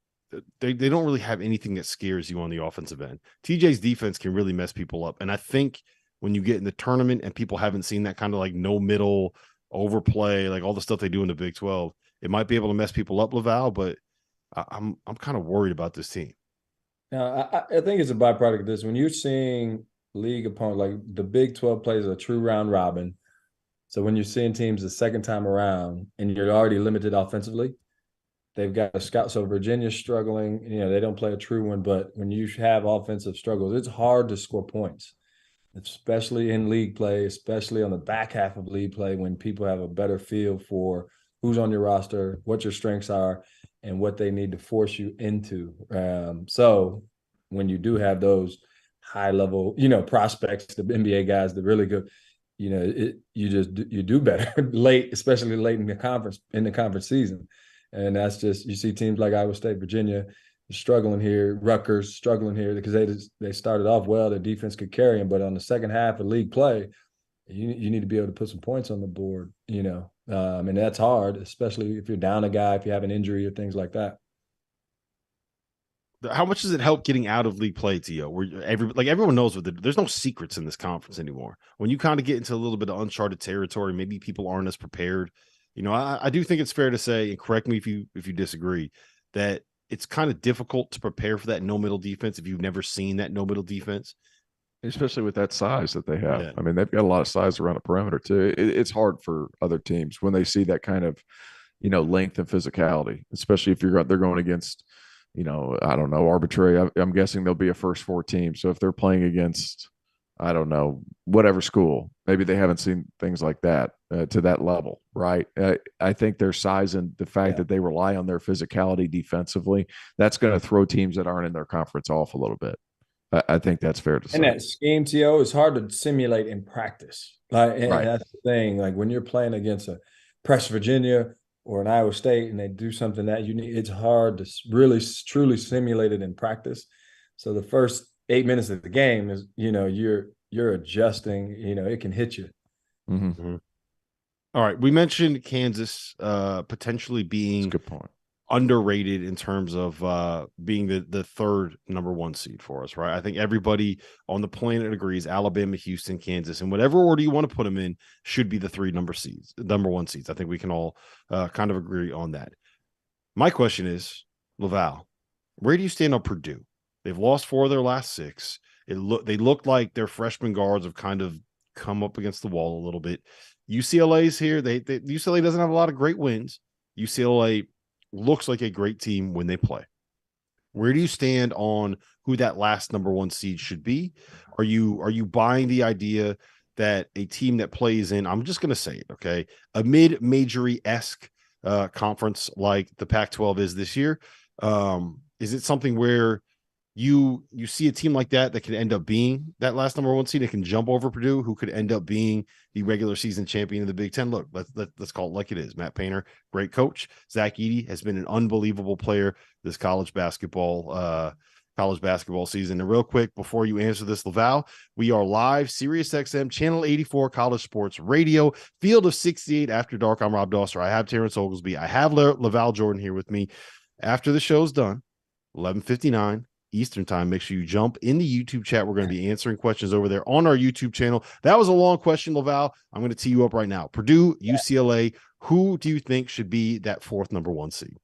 Speaker 4: They don't really have anything that scares you on the offensive end. TJ's defense can really mess people up, and I think when you get in the tournament and people haven't seen that kind of like no middle overplay, like all the stuff they do in the Big 12, it might be able to mess people up, LaVall, but I'm kind of worried about this team.
Speaker 6: Now, I think it's a byproduct of this. When you're seeing league opponent, like the Big 12 plays a true round robin. So when you're seeing teams the second time around and you're already limited offensively, they've got a scout. So Virginia's struggling, they don't play a true one, but when you have offensive struggles, it's hard to score points, especially in league play, especially on the back half of league play when people have a better feel for who's on your roster, what your strengths are, and what they need to force you into. So when you do have those high level, prospects, the NBA guys, the really good, you do better late, especially late in the conference season. And that's just, you see teams like Iowa State, Virginia struggling here, Rutgers struggling here because they started off well, their defense could carry them, but on the second half of league play, you need to be able to put some points on the board, and that's hard, especially if you're down a guy, if you have an injury or things like that.
Speaker 4: How much does it help getting out of league play, Tio? Where everyone knows there's no secrets in this conference anymore. When you kind of get into a little bit of uncharted territory, maybe people aren't as prepared. I do think it's fair to say, and correct me if you disagree, that it's kind of difficult to prepare for that no middle defense if you've never seen that no middle defense.
Speaker 5: Especially with that size that they have.
Speaker 4: Yeah.
Speaker 5: I mean, they've got a lot of size around the perimeter too. It's hard for other teams when they see that kind of, length and physicality, especially if they're going against, I don't know, arbitrary. I'm guessing they'll be a first 4 team. So if they're playing against, I don't know, whatever school, maybe they haven't seen things like that to that level, right? I think their size and the fact that they rely on their physicality defensively, that's going to throw teams that aren't in their conference off a little bit. I think that's fair to say.
Speaker 6: And that scheme, TO, is hard to simulate in practice. And that's the thing. Like when you're playing against a Press Virginia or an Iowa State and they do something that unique, it's hard to really, truly simulate it in practice. So the first 8 minutes of the game is, you're adjusting, it can hit you.
Speaker 5: Mm-hmm.
Speaker 4: All right. We mentioned Kansas potentially being
Speaker 5: good point.
Speaker 4: Underrated in terms of being the third number 1 seed for us, right? I think everybody on the planet agrees Alabama, Houston, Kansas, and whatever order you want to put them in should be the 3 number 1 seeds. I think we can all kind of agree on that. My question is, LaVall, where do you stand on Purdue? They've lost 4 of their last 6. They look like their freshman guards have kind of come up against the wall a little bit. UCLA's here. UCLA doesn't have a lot of great wins. UCLA looks like a great team when they play. Where do you stand on who that last number 1 seed should be? Are you buying the idea that a team that plays in, I'm just going to say it, okay, a mid-majory-esque conference like the Pac-12 is this year? Is it something where you see a team like that could end up being that last number 1 seed that can jump over Purdue, who could end up being the regular season champion of the Big Ten? Look, let's call it like it is. Matt Painter, great coach. Zach Edey has been an unbelievable player this college basketball season. And real quick, before you answer this, LaVall, we are live, SiriusXM, Channel 84, College Sports Radio, Field of 68 After Dark. I'm Rob Dauster. I have Terrence Oglesby. I have LaVall Jordan here with me. After the show's done, 11:59 Eastern time, make sure you jump in the YouTube chat. We're going to be answering questions over there on our YouTube channel. That was a long question, LaVall. I'm going to tee you up right now. Purdue, UCLA, who do you think should be that 4th number 1 seed?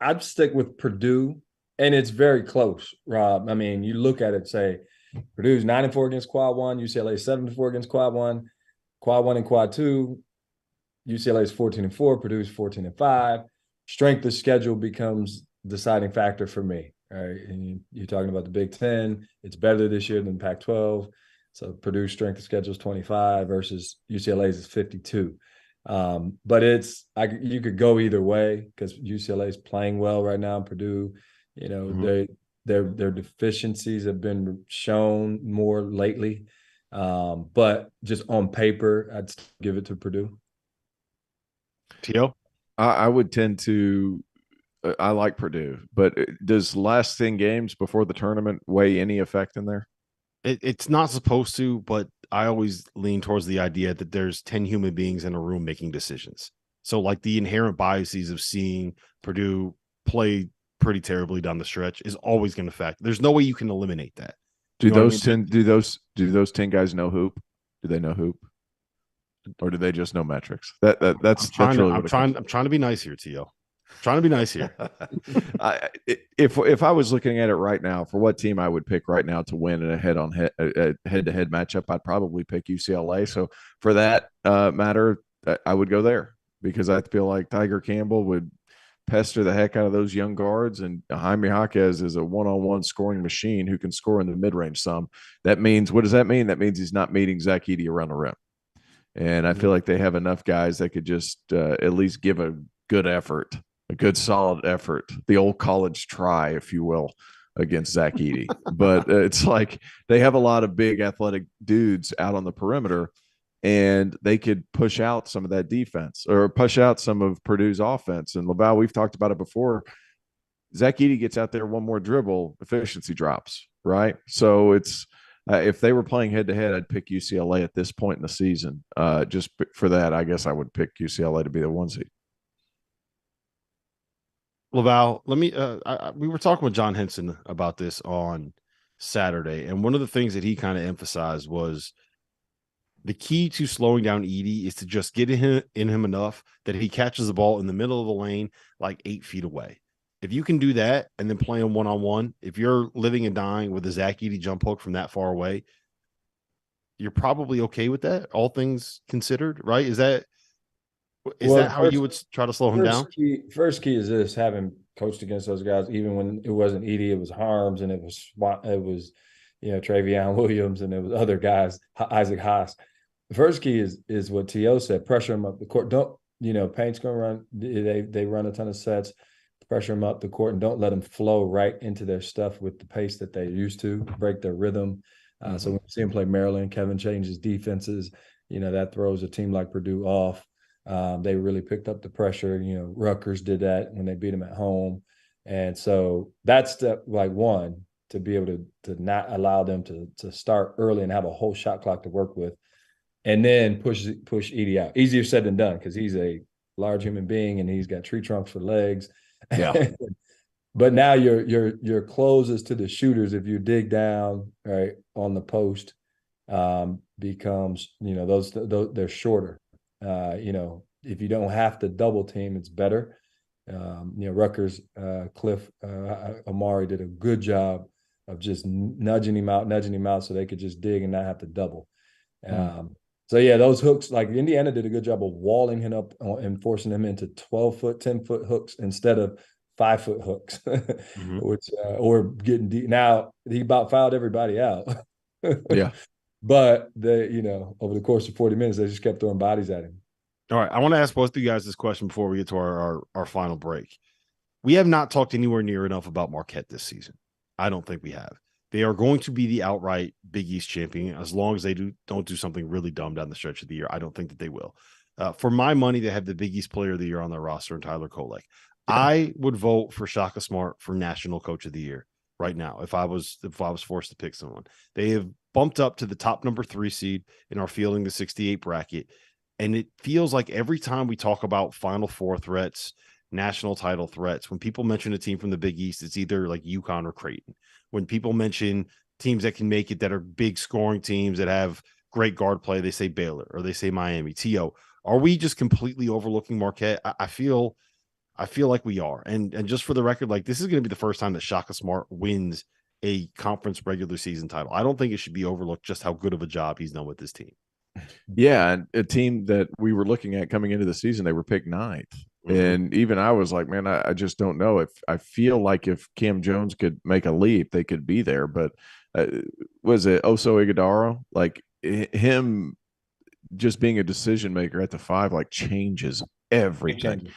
Speaker 6: I'd stick with Purdue, and it's very close, Rob. I mean, you look at it, say Purdue's 9-4 against quad 1, UCLA 7-4 against quad 1 and quad 2. UCLA is 14-4, Purdue's 14-5. Strength of schedule becomes deciding factor for me. All right, and you're talking about the Big Ten. It's better this year than Pac-12. So Purdue's strength of schedule is 25 versus UCLA's is 52. But you could go either way because UCLA is playing well right now. Purdue, their deficiencies have been shown more lately. But just on paper, I'd give it to Purdue.
Speaker 4: Tio?
Speaker 5: I would tend to. I like Purdue, but does last 10 games before the tournament weigh any effect in there?
Speaker 4: It's not supposed to, but I always lean towards the idea that there's 10 human beings in a room making decisions. So like the inherent biases of seeing Purdue play pretty terribly down the stretch is always going to affect. There's no way you can eliminate that.
Speaker 5: Do those 10 guys know hoop? Do they know hoop? Or do they just know metrics? That's really
Speaker 4: I'm trying to be nice here, Tio. Trying to be nice here.
Speaker 5: If I was looking at it right now, for what team I would pick right now to win in a head-to-head matchup, I'd probably pick UCLA. So for that matter, I would go there because I feel like Tiger Campbell would pester the heck out of those young guards, and Jaime Jaquez is a one-on-one scoring machine who can score in the mid-range some. That means, what does that mean? That means he's not meeting Zach Edey around the rim. And I feel like they have enough guys that could just at least give a good effort, a good solid effort, the old college try, if you will, against Zach Edey. But it's like they have a lot of big athletic dudes out on the perimeter, and they could push out some of that defense or push out some of Purdue's offense. And LaVall, we've talked about it before. Zach Edey gets out there one more dribble, efficiency drops, right? So it's if they were playing head-to-head, I'd pick UCLA at this point in the season. Just for that, I guess I would pick UCLA to be the 1 seed.
Speaker 4: LaVall, let me we were talking with John Henson about this on Saturday, and one of the things that he kind of emphasized was the key to slowing down Edey is to just get in him enough that he catches the ball in the middle of the lane like 8 feet away. If you can do that and then play him one-on-one, if you're living and dying with a Zach Edey jump hook from that far away, you're probably okay with that, all things considered, right? Is that how you would try to slow him down?
Speaker 6: First key is this: having coached against those guys, even when it wasn't Edey, it was Harms, and it was Travion Williams, and it was other guys, Isaac Haas. The first key is what T.O. said: pressure him up the court. Don't Paint's gonna run. They run a ton of sets. Pressure them up the court and don't let them flow right into their stuff with the pace that they used to, break their rhythm. So when you see them play Maryland, Kevin changes defenses, that throws a team like Purdue off. They really picked up the pressure. Rutgers did that when they beat them at home. And so that's step like one, to be able to not allow them to start early and have a whole shot clock to work with. And then push Edey out. Easier said than done because he's a large human being and he's got tree trunks for legs. Yeah. But now your closes to the shooters, if you dig down right on the post, becomes those they're shorter. If you don't have to double team, it's better. Rutgers, Cliff Amari did a good job of just nudging him out so they could just dig and not have to double. So yeah, those hooks, like Indiana did a good job of walling him up and forcing him into 12-foot, 10-foot hooks instead of 5-foot hooks, which or getting deep. Now he about fouled everybody out.
Speaker 5: Yeah.
Speaker 6: But over the course of 40 minutes, they just kept throwing bodies at him.
Speaker 4: All right. I want to ask both of you guys this question before we get to our final break. We have not talked anywhere near enough about Marquette this season. I don't think we have. They are going to be the outright Big East champion as long as they don't do something really dumb down the stretch of the year. I don't think that they will. For my money, they have the Big East Player of the Year on their roster and Tyler Kolek. I would vote for Shaka Smart for National Coach of the Year right now if I was forced to pick someone. They have bumped up to the top number 3 seed and are fielding the 68 bracket. And it feels like every time we talk about Final Four threats, national title threats, when people mention a team from the Big East, it's either like UConn or Creighton. When people mention teams that can make it that are big scoring teams that have great guard play, they say Baylor or they say Miami. T.O., are we just completely overlooking Marquette? I feel like we are. And just for the record, like this is going to be the first time that Shaka Smart wins a conference regular season title. I don't think it should be overlooked just how good of a job he's done with this team.
Speaker 5: Yeah, and a team that we were looking at coming into the season, they were picked 9th. And even I was like, man, I just don't know. If I feel like if Cam Jones could make a leap, they could be there. But was it Oso Ighodaro? Like him just being a decision maker at the 5 like changes everything.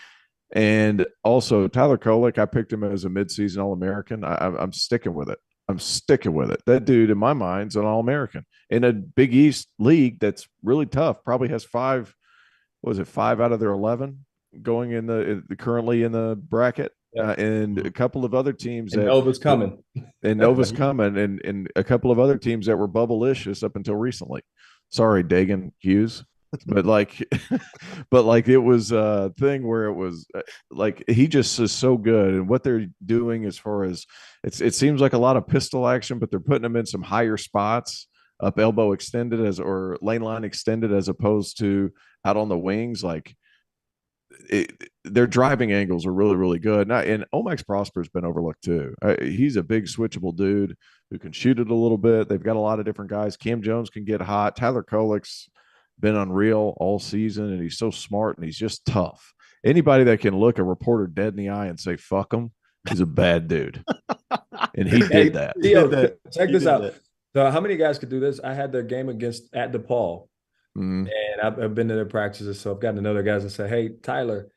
Speaker 5: And also Tyler Kolek, I picked him as a midseason All-American. I'm sticking with it. I'm sticking with it. That dude, in my mind, is an All-American in a Big East league that's really tough. Probably has 5 out of their 11 going in currently in the bracket, and a couple of other teams
Speaker 6: and Nova's coming,
Speaker 5: and a couple of other teams that were bubble-licious up until recently. Sorry, Dagan Hughes. But it was a thing where it was like he just is so good, and what they're doing as far as it seems like a lot of pistol action, but they're putting them in some higher spots, up elbow extended or lane line extended as opposed to out on the wings. Like their driving angles are really, really good. And Omax Prosper's been overlooked too. He's a big switchable dude who can shoot it a little bit. They've got a lot of different guys. Cam Jones can get hot. Tyler Kolek's been unreal all season, and he's so smart and he's just tough. Anybody that can look a reporter dead in the eye and say fuck him is a bad dude. And he did that.
Speaker 6: Check this out. So how many guys could do this? I had their game at DePaul, and I've been to their practices, so I've gotten to know their guys and say, hey, Tyler,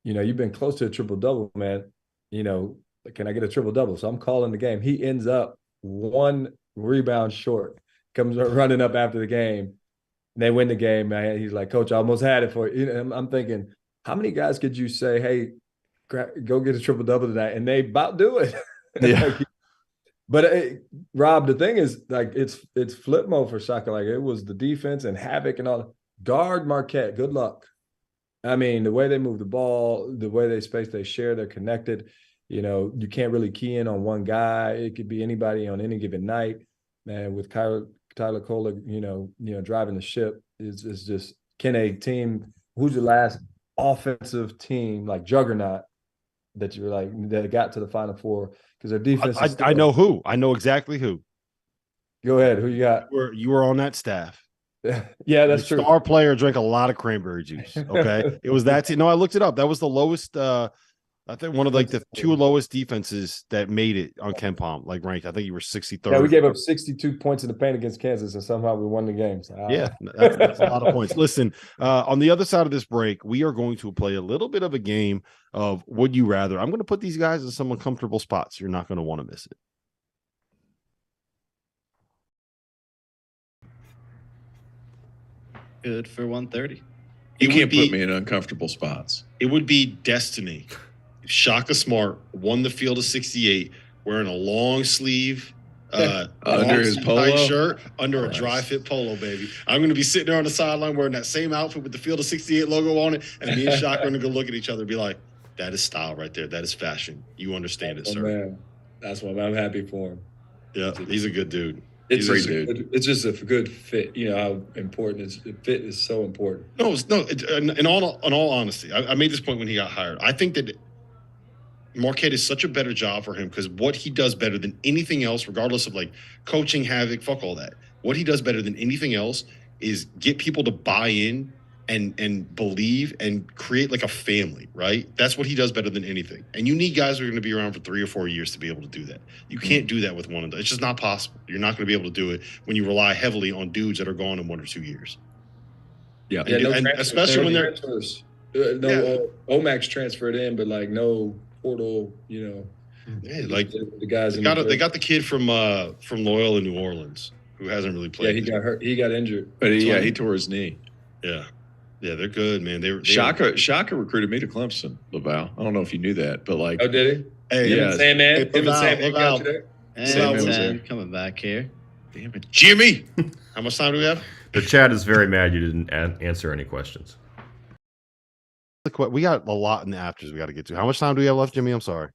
Speaker 6: you've been close to a triple-double, man. Can I get a triple-double? So I'm calling the game. He ends up 1 rebound short, comes running up after the game. They win the game, man. He's like, Coach, I almost had it for you. I'm thinking, how many guys could you say, hey, go get a triple-double tonight? And they about do it.
Speaker 5: Yeah.
Speaker 6: But Rob, the thing is, like, it's flip mode for Shaka. Like, it was the defense and havoc and all. Guard Marquette, good luck. I mean, the way they move the ball, the way they space, they share, they're connected. You can't really key in on one guy. It could be anybody on any given night. And with Tyler Kolek, driving the ship is just, can a team, who's the last offensive team like juggernaut that you're like that got to the Final Four? Because their defense.
Speaker 4: I know who. I know exactly who.
Speaker 6: Go ahead. Who you got?
Speaker 4: You were on that staff.
Speaker 6: Yeah, that's true.
Speaker 4: Star player drank a lot of cranberry juice. Okay, it was that team. No, I looked it up. That was the lowest. I think one of like the 2 lowest defenses that made it on KenPom, like ranked. I think you were 63rd.
Speaker 6: Yeah, we gave up 62 points in the paint against Kansas, and somehow we won the game. So,
Speaker 4: yeah, that's a lot of points. Listen, on the other side of this break, we are going to play a little bit of a game of Would You Rather. I'm going to put these guys in some uncomfortable spots. You're not going to want to miss it.
Speaker 7: Good for 130.
Speaker 9: You can't put me in uncomfortable spots.
Speaker 10: It would be destiny if Shaka Smart won the field of 68 wearing a long sleeve
Speaker 9: under his polo
Speaker 10: shirt, under a dry fit polo, baby. I'm going to be sitting there on the sideline wearing that same outfit with the field of 68 logo on it, and me and Shaka are going to go look at each other and be like, that is style right there. That is fashion. You understand it, sir.
Speaker 6: Man. That's what I'm happy for him.
Speaker 10: Yeah, he's a good dude.
Speaker 6: It's just a good fit. How important fit is so important.
Speaker 10: In all honesty, I made this point when he got hired. I think that Marquette is such a better job for him because what he does better than anything else, regardless of like coaching havoc, fuck all that. What he does better than anything else is get people to buy in and believe and create like a family, right? That's what he does better than anything. And you need guys who are going to be around for 3 or 4 years to be able to do that. You can't do that with one of them. It's just not possible. You're not going to be able to do it when you rely heavily on dudes that are gone in 1 or 2 years.
Speaker 9: Yeah.
Speaker 10: And especially when they're
Speaker 6: transfers. Omax transferred in, but like no portal,
Speaker 10: like
Speaker 6: the guys
Speaker 10: they got the kid from Loyola, New Orleans, who hasn't really played.
Speaker 6: Yeah, he got hurt. He got injured.
Speaker 9: But he tore his knee.
Speaker 10: Yeah, they're good, man.
Speaker 9: Shaka recruited me to Clemson, LaVall. I don't know if you knew that, but like,
Speaker 6: oh, did he?
Speaker 10: Hey,
Speaker 9: yeah,
Speaker 10: Sandman
Speaker 7: And
Speaker 9: was there.
Speaker 7: coming back here.
Speaker 10: Damn it, Jimmy! How much time do we have?
Speaker 8: The chat is very mad you didn't answer any questions.
Speaker 4: We got a lot in the afters we got to get to. How much time do we have left, Jimmy? I'm sorry.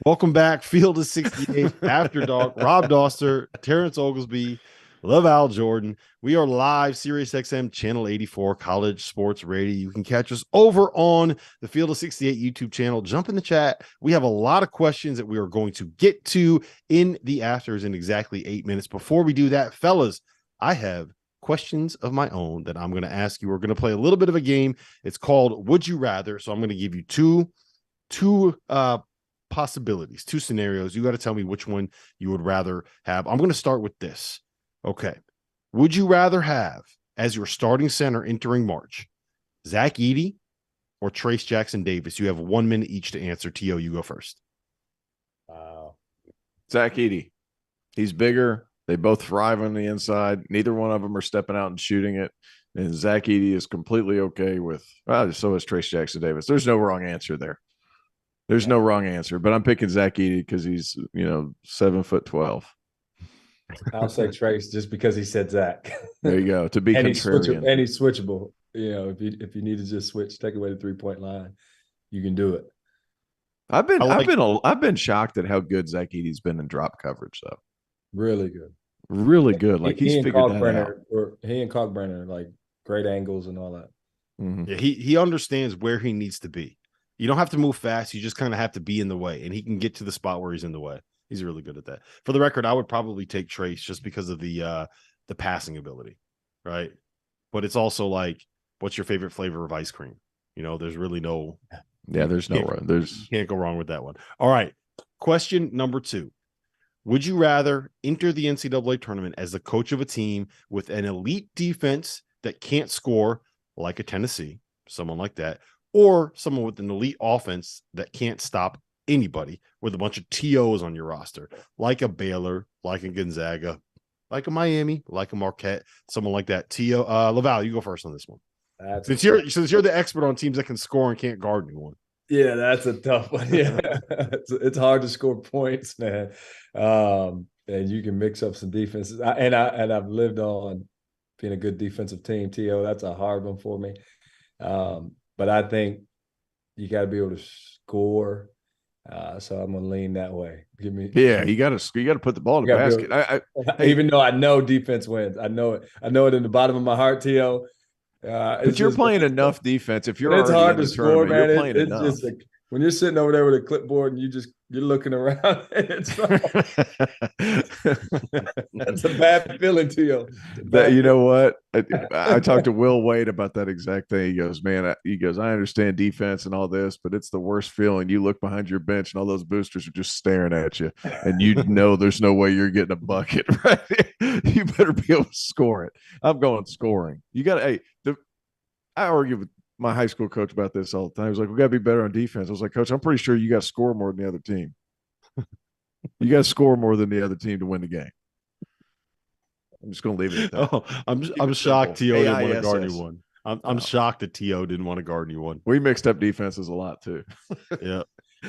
Speaker 4: Welcome back. Field of 68 After Dark. Rob Dauster, Terrence Oglesby, LaVall Jordan. We are live, SiriusXM Channel 84, College Sports Radio. You can catch us over on the Field of 68 YouTube channel. Jump in the chat. We have a lot of questions that we are going to get to in the afters in exactly 8 minutes. Before we do that, fellas, I have questions of my own that I'm going to ask you. We're going to play a little bit of a game. It's called Would You Rather? So I'm going to give you two possibilities, 2 scenarios. You got to tell me which one you would rather have. I'm going to start with this. Okay. Would you rather have as your starting center entering March, Zach Edey or Trace Jackson Davis? You have 1 minute each to answer. T.O., you go first.
Speaker 5: Wow. Zach Edey. He's bigger. They both thrive on the inside. Neither one of them are stepping out and shooting it. And Zach Edey is completely okay with, so is Trace Jackson Davis. There's no wrong answer there. There's no wrong answer, but I'm picking Zach Edey because he's, 7'12".
Speaker 6: I'll say Trace just because he said Zach.
Speaker 5: There you go. To be contrarian.
Speaker 6: And he's switchable. If you need to just switch, take away the 3-point line, you can do it.
Speaker 5: I've been shocked at how good Zach Edey's been in drop coverage, though.
Speaker 6: Really good.
Speaker 5: Really good. Like he's figured that out.
Speaker 6: He and Kalkbrenner, like great angles and all that.
Speaker 4: Yeah, he understands where he needs to be. You don't have to move fast. You just kind of have to be in the way, and he can get to the spot where he's in the way. He's really good at that. For the record, I would probably take Trace just because of the passing ability, right? But it's also like, what's your favorite flavor of ice cream? There's really no.
Speaker 5: Yeah, you
Speaker 4: can't go wrong with that one. All right. Question number 2. Would you rather enter the NCAA tournament as the coach of a team with an elite defense that can't score, like a Tennessee, someone like that, or someone with an elite offense that can't stop anybody with a bunch of TOs on your roster, like a Baylor, like a Gonzaga, like a Miami, like a Marquette, someone like that? TO, LaVall, you go first on this one. Since you're the expert on teams that can score and can't guard anyone.
Speaker 6: Yeah, that's a tough one. Yeah, it's hard to score points, man. And you can mix up some defenses. I've lived on being a good defensive team. TO, that's a hard one for me. But I think you got to be able to score. So I'm gonna lean that way.
Speaker 5: You got to put the ball in the basket.
Speaker 6: Even though I know defense wins, I know it in the bottom of my heart, T.O.
Speaker 5: But you're playing enough defense. If you're
Speaker 6: it's
Speaker 5: already
Speaker 6: hard
Speaker 5: in the
Speaker 6: to score, man.
Speaker 5: you're playing enough.
Speaker 6: Just like, when you're sitting over there with a clipboard and you're looking around, it's that's a bad feeling to you.
Speaker 5: You know what? I talked to Will Wade about that exact thing. He goes, man, I understand defense and all this, but it's the worst feeling. You look behind your bench and all those boosters are just staring at you, and there's no way you're getting a bucket, right? You better be able to score it. I'm going scoring. You got to. I argue with my high school coach about this all the time. He was like, we got to be better on defense. I was like, Coach, I'm pretty sure you got to score more than the other team. You got to score more than the other team to win the game. I'm just going to leave it at that.
Speaker 4: Oh, I'm shocked T.O. didn't want to guard you one. I'm shocked that T.O. didn't want to guard you one.
Speaker 5: We mixed up defenses a lot too.
Speaker 4: Yeah.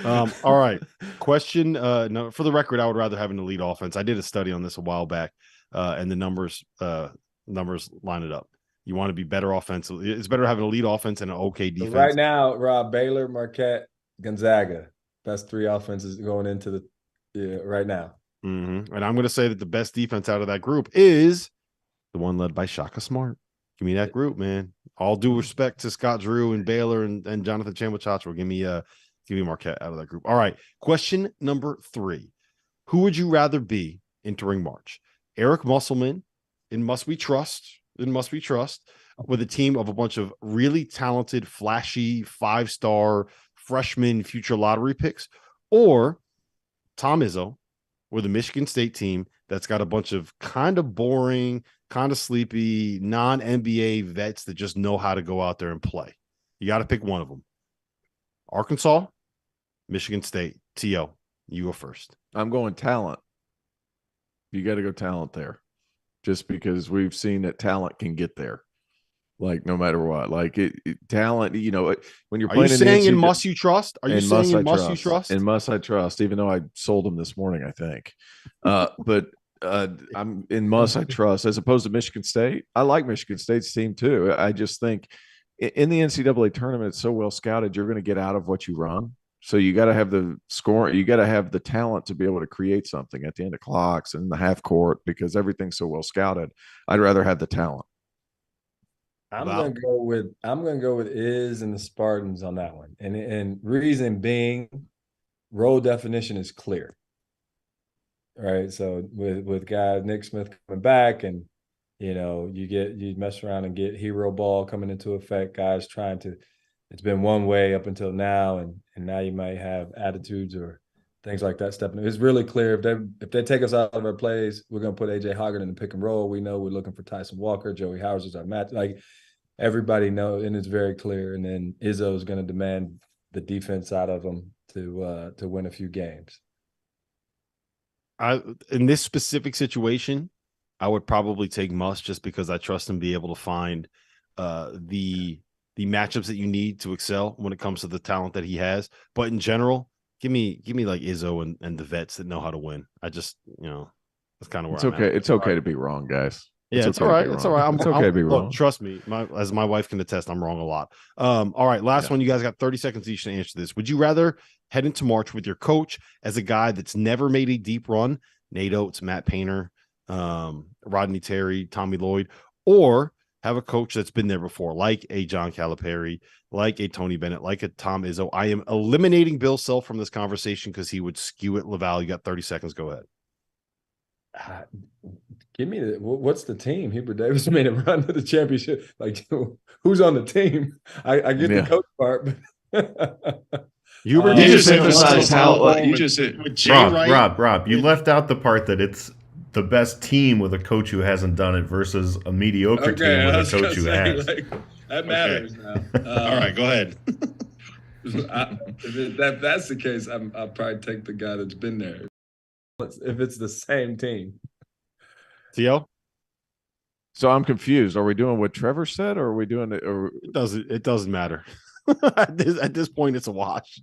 Speaker 4: All right. Question. No, for the record, I would rather have an elite offense. I did a study on this a while back, and the numbers line it up. You want to be better offensively. It's better to have an elite offense and an okay defense.
Speaker 6: Right now, Rob, Baylor, Marquette, Gonzaga. Best 3 offenses going into right now.
Speaker 4: Mm-hmm. And I'm going to say that the best defense out of that group is the one led by Shaka Smart. Give me that group, man. All due respect to Scott Drew and Baylor and Jonathan Chamachachwa. Give Give me Marquette out of that group. All right. Question number 3. Who would you rather be entering March? Eric Musselman in Must We Trust, with a team of a bunch of really talented, flashy, 5-star freshman future lottery picks, or Tom Izzo with a Michigan State team that's got a bunch of kind of boring, kind of sleepy, non-NBA vets that just know how to go out there and play. You got to pick one of them. Arkansas, Michigan State. T.O., you go first.
Speaker 5: I'm going talent. You got to go talent there, just because we've seen that talent can get there. Like no matter what, talent, when you're playing.
Speaker 4: Are you saying in Must You Trust? Are you saying in Must You Trust?
Speaker 5: In Must I Trust, even though I sold them this morning, I think. But I'm in Must I Trust as opposed to Michigan State. I like Michigan State's team too. I just think in the NCAA tournament, it's so well scouted, you're going to get out of what you run. So you got to have the score. You got to have the talent to be able to create something at the end of clocks and the half court, because everything's so well scouted. I'd rather have the talent.
Speaker 6: I'm gonna go with Iz and the Spartans on that one, and reason being, role definition is clear, right? So with guys Nick Smith coming back, and you mess around and get hero ball coming into effect. Guys trying to, it's been one way up until now, and now you might have attitudes or things like that stepping. It's really clear if they take us out of our plays, we're gonna put AJ Hoggard in the pick and roll. We know we're looking for Tyson Walker, Joey Howard is our match. Like everybody knows, and it's very clear. And then Izzo is going to demand the defense out of them to win a few games.
Speaker 4: In this specific situation, I would probably take Must, just because I trust him to be able to find the matchups that you need to excel when it comes to the talent that he has. But in general, give me like Izzo and the vets that know how to win. I just, that's kind of where I'm at.
Speaker 5: It's okay to be wrong, guys.
Speaker 4: Yeah, it's all right. It's all right.
Speaker 5: It's okay to be wrong.
Speaker 4: Look, trust me, as my wife can attest, I'm wrong a lot. All right, last one. You guys got 30 seconds each to answer this. Would you rather head into March with your coach as a guy that's never made a deep run, Nate Oates, Matt Painter, Rodney Terry, Tommy Lloyd, or have a coach that's been there before, like a John Calipari, like a Tony Bennett, like a Tom Izzo? I am eliminating Bill Self from this conversation because he would skew it. LaVall, you got 30 seconds. Go ahead.
Speaker 6: Give me what's the team? Hubert Davis made a run to the championship. Like, who's on the team? I get the coach part, but
Speaker 4: Hubert
Speaker 9: Davis emphasized how you just said.
Speaker 8: Rob, you left out the part that it's the best team with a coach who hasn't done it versus a mediocre team with a coach who has.
Speaker 6: That matters now.
Speaker 10: All right, go ahead.
Speaker 6: If that's the case, I'll probably take the guy that's been there. If it's the same team.
Speaker 4: T.O.?
Speaker 5: So I'm confused. Are we doing what Trevor said, or are we doing it? Or
Speaker 4: it doesn't matter. At this point, it's a wash.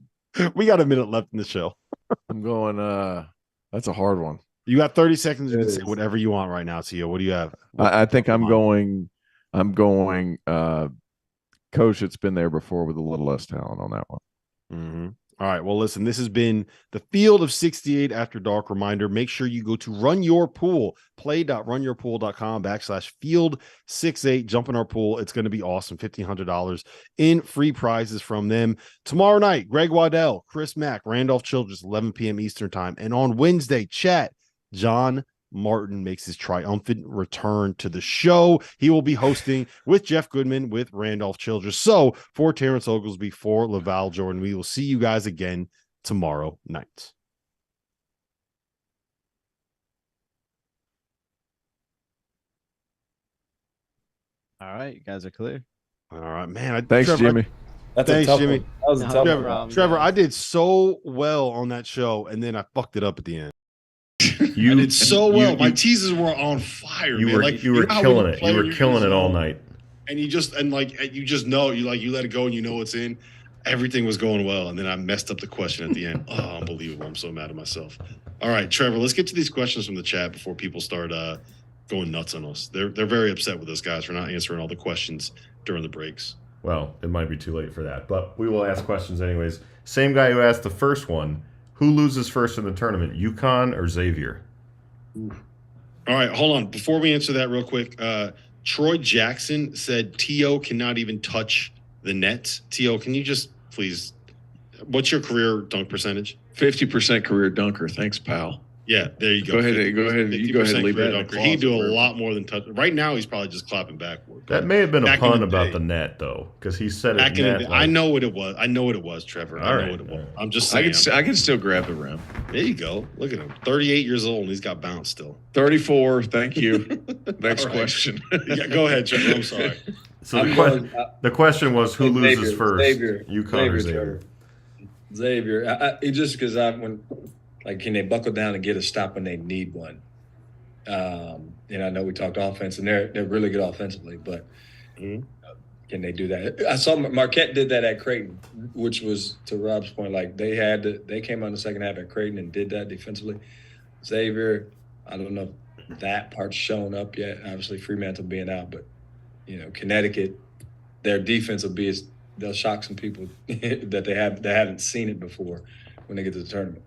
Speaker 4: We got a minute left in the show.
Speaker 5: I'm going. That's a hard one.
Speaker 4: You got 30 seconds. You can say whatever you want right now, T.O. What do you have?
Speaker 5: I think I'm going. Coach that's been there before with a little less talent on that one.
Speaker 4: Mm-hmm. All right. Well, listen, this has been the Field of 68 After Dark reminder. Make sure you go to Run Your Pool, play.runyourpool.com/field68. Jump in our pool. It's going to be awesome. $1,500 in free prizes from them. Tomorrow night, Greg Waddell, Chris Mack, Randolph Childress, 11 p.m. Eastern time. And on Wednesday, John Martin makes his triumphant return to the show. He will be hosting with Jeff Goodman with Randolph Childress. So for Terrence Oglesby, for LaVall Jordan, we will see you guys again tomorrow night.
Speaker 7: All right, you guys are clear.
Speaker 4: All right, man.
Speaker 5: Thanks, Jimmy.
Speaker 6: Thanks,
Speaker 4: Jimmy.
Speaker 6: That was a tough one.
Speaker 4: Trevor, I did so well on that show, and then I fucked it up at the end.
Speaker 10: You did so well. My teasers were on fire.
Speaker 8: You were killing it. You were killing it all night.
Speaker 10: And you just know you let it go and you know it's in. Everything was going well, and then I messed up the question at the end. Oh, unbelievable! I'm so mad at myself. All right, Trevor, let's get to these questions from the chat before people start going nuts on us. They're very upset with us guys for not answering all the questions during the breaks.
Speaker 8: Well, it might be too late for that, but we will ask questions anyways. Same guy who asked the first one. Who loses first in the tournament, UConn or Xavier?
Speaker 10: All right, hold on. Before we answer that real quick, Troy Jackson said T.O. cannot even touch the net. T.O., can you just please What's your career dunk percentage?
Speaker 9: 50% career dunker. Thanks, pal.
Speaker 10: Yeah, there you go.
Speaker 9: Go ahead. You go ahead and leave that.
Speaker 10: Dunker. He'd do a lot more than touch. Right now, he's probably just clapping backward.
Speaker 8: That may have been a pun about the net, though, because he said it. Net,
Speaker 10: I know what it was. I know what it was, Trevor. I know what it was. I'm just saying.
Speaker 9: I can still grab the rim.
Speaker 10: There you go. Look at him. 38 years old, and he's got bounce still.
Speaker 9: 34. Thank you. Next question.
Speaker 10: Yeah, go ahead, Trevor. I'm sorry.
Speaker 8: So the question was, who loses first? UConn or Xavier?
Speaker 6: Xavier. Just because can they buckle down and get a stop when they need one? And I know we talked offense, and they're really good offensively, but can they do that? I saw Marquette did that at Creighton, which was, to Rob's point, like they came out in the second half at Creighton and did that defensively. Xavier, I don't know if that part's shown up yet. Obviously, Fremantle being out, but Connecticut, their defense they'll shock some people that they haven't seen it before when they get to the tournament.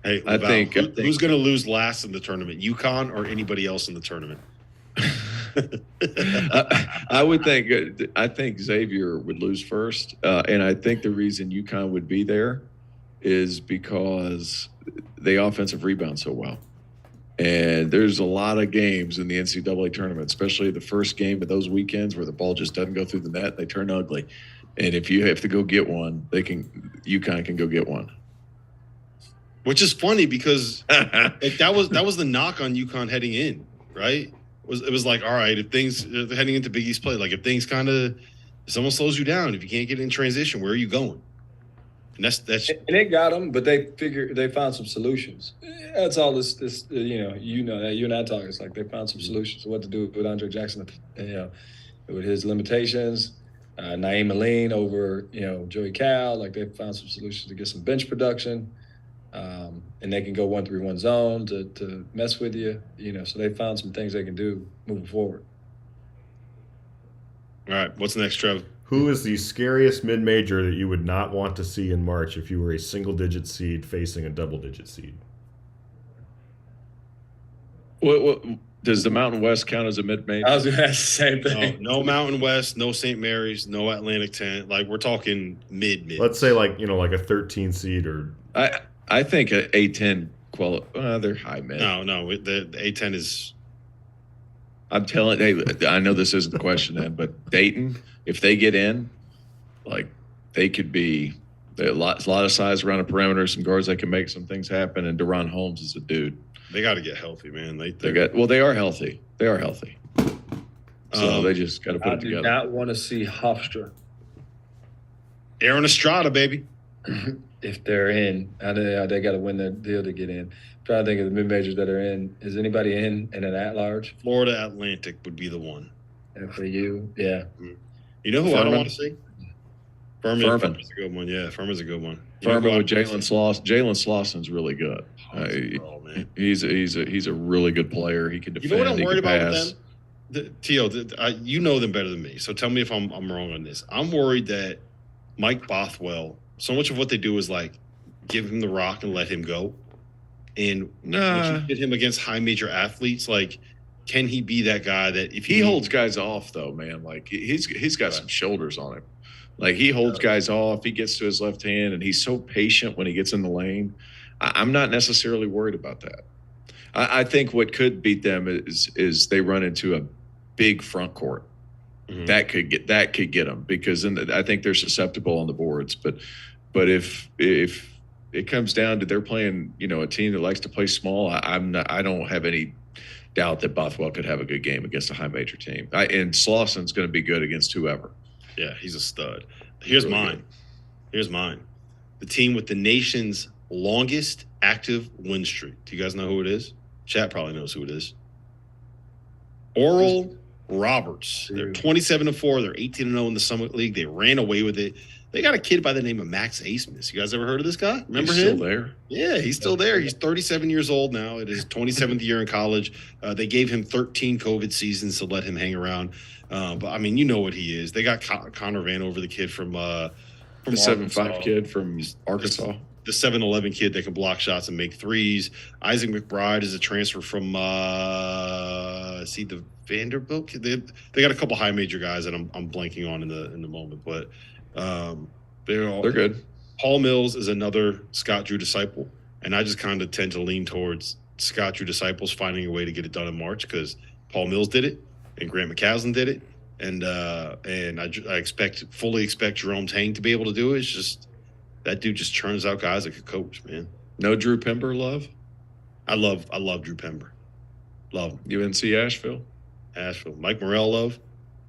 Speaker 10: Hey, LaVall, I think who's going to lose last in the tournament, UConn or anybody else in the tournament?
Speaker 9: I think Xavier would lose first, and I think the reason UConn would be there is because they offensive rebound so well. And there's a lot of games in the NCAA tournament, especially the first game of those weekends where the ball just doesn't go through the net, they turn ugly. And if you have to go get one, UConn can go get one.
Speaker 10: Which is funny because that was the knock on UConn heading in, right? It was like, all right, if things heading into Big East play, like if things if someone slows you down, if you can't get in transition, where are you going? And that's
Speaker 6: and they got them, but they found some solutions. That's all this that you and I talk. It's like they found some solutions to what to do with Andre Jackson, with his limitations. Naeem Aline over Joey Cal, like they found some solutions to get some bench production. And they can go 1-3-1 zone to mess with you, so they found some things they can do moving forward.
Speaker 10: All right, what's next, Trev?
Speaker 8: Who is the scariest mid-major that you would not want to see in March if you were a single-digit seed facing a double-digit seed?
Speaker 9: What does the Mountain West count as a mid-major?
Speaker 6: I was going to ask the same thing.
Speaker 10: No Mountain West, no St. Mary's, no Atlantic 10. Like we're talking mid.
Speaker 8: Let's say like a 13 seed or.
Speaker 9: I think a A10 they're high mid.
Speaker 10: No, the A10 is.
Speaker 9: I'm telling you, I know this isn't the question then, but Dayton, if they get in, like they could be a lot of size around the perimeter, some guards that can make some things happen, and Deron Holmes is a dude.
Speaker 10: They got to get healthy, man.
Speaker 9: They are healthy. They are healthy. So they just got to put it together.
Speaker 6: I do not want to see Hofstra.
Speaker 10: Aaron Estrada, baby.
Speaker 6: If they're in, I know they got to win their deal to get in. I'm trying to think of the mid majors that are in. Is anybody in an at-large?
Speaker 10: Florida Atlantic would be the one.
Speaker 6: FAU, yeah.
Speaker 10: You know who
Speaker 9: Furman.
Speaker 10: I don't want to see? Furman's a good one. Yeah, Furman's a good one.
Speaker 9: Furman with Jalen Slauson. Jalen Slauson's really good.
Speaker 10: Man.
Speaker 9: He's a really good player. He can defend.
Speaker 10: You know what I'm worried about with them? Tio, you know them better than me. So tell me if I'm wrong on this. I'm worried that Mike Bothwell, so much of what they do is like give him the rock and let him go. And once you get him against high major athletes, like can he be that guy that if
Speaker 9: he holds guys off though, man? Like he's got some shoulders on him. Like he holds guys off. He gets to his left hand, and he's so patient when he gets in the lane. I'm not necessarily worried about that. I think what could beat them is they run into a big front court. Mm-hmm. That could get them because then I think they're susceptible on the boards. But if it comes down to they're playing, a team that likes to play small, I don't have any doubt that Bothwell could have a good game against a high major team. And Slauson's going to be good against whoever.
Speaker 10: Yeah, he's a stud. Here's mine. The team with the nation's longest active win streak. Do you guys know who it is? Chat probably knows who it is. Oral Roberts. They're 27-4. They're 18-0 in the Summit League. They ran away with it. They got a kid by the name of Max Asmus. You guys ever heard of this guy? Remember him?
Speaker 9: He's still there.
Speaker 10: Yeah, he's still there. He's 37 years old now. It is his 27th year in college. They gave him 13 COVID seasons to let him hang around. But I mean, you know what he is. They got Connor Vanover, the kid from
Speaker 9: the 7'5" kid from Arkansas.
Speaker 10: The 7'11" kid that can block shots and make threes. Isaac McBride is a transfer from the Vanderbilt kid. They got a couple high major guys that I'm blanking on in the moment, but they're
Speaker 9: good.
Speaker 10: Paul Mills is another Scott Drew disciple, and I just kind of tend to lean towards Scott Drew disciples finding a way to get it done in March because Paul Mills did it and Grant McCaslin did it, and I fully expect Jerome Tang to be able to do it. It's just that dude just churns out guys that could coach, man.
Speaker 9: No Drew Pember love?
Speaker 10: I love Drew Pember. Love him.
Speaker 9: UNC Asheville?
Speaker 10: Mike Morrell love.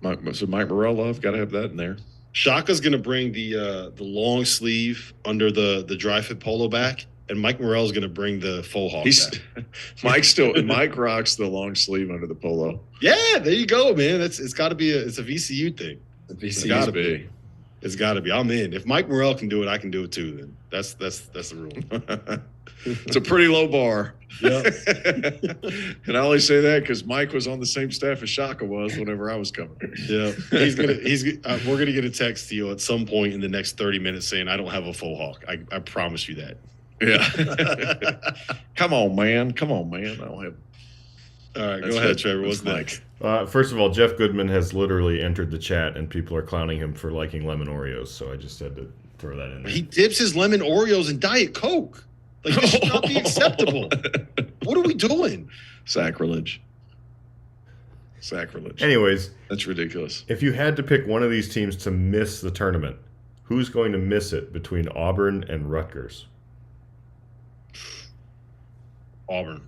Speaker 9: Mike Morrell love. Got to have that in there.
Speaker 10: Shaka's going to bring the long sleeve under the dry fit polo back, and Mike Morrell's going to bring the faux hawk back.
Speaker 9: Mike rocks the long sleeve under the polo.
Speaker 10: Yeah, there you go, man. It's got to be it's a VCU thing. It's got to be. It's got to be. I'm in. If Mike Morrell can do it, I can do it too. Then that's the rule.
Speaker 9: It's a pretty low bar.
Speaker 10: Yeah.
Speaker 9: And I only say that because Mike was on the same staff as Shaka was whenever I was coming.
Speaker 10: Yeah, we're gonna get a text to you at some point in the next 30 minutes saying I don't have a faux hawk. I promise you that.
Speaker 9: Yeah. Come on, man. I don't have.
Speaker 10: All right, go ahead, Trevor. What's next?
Speaker 8: First of all, Jeff Goodman has literally entered the chat, and people are clowning him for liking lemon Oreos. So I just had to throw that in there.
Speaker 10: He dips his lemon Oreos in Diet Coke. Like, this should not be acceptable. What are we doing?
Speaker 9: Sacrilege.
Speaker 8: Anyways,
Speaker 9: that's ridiculous.
Speaker 8: If you had to pick one of these teams to miss the tournament, who's going to miss it between Auburn and Rutgers?
Speaker 10: Auburn.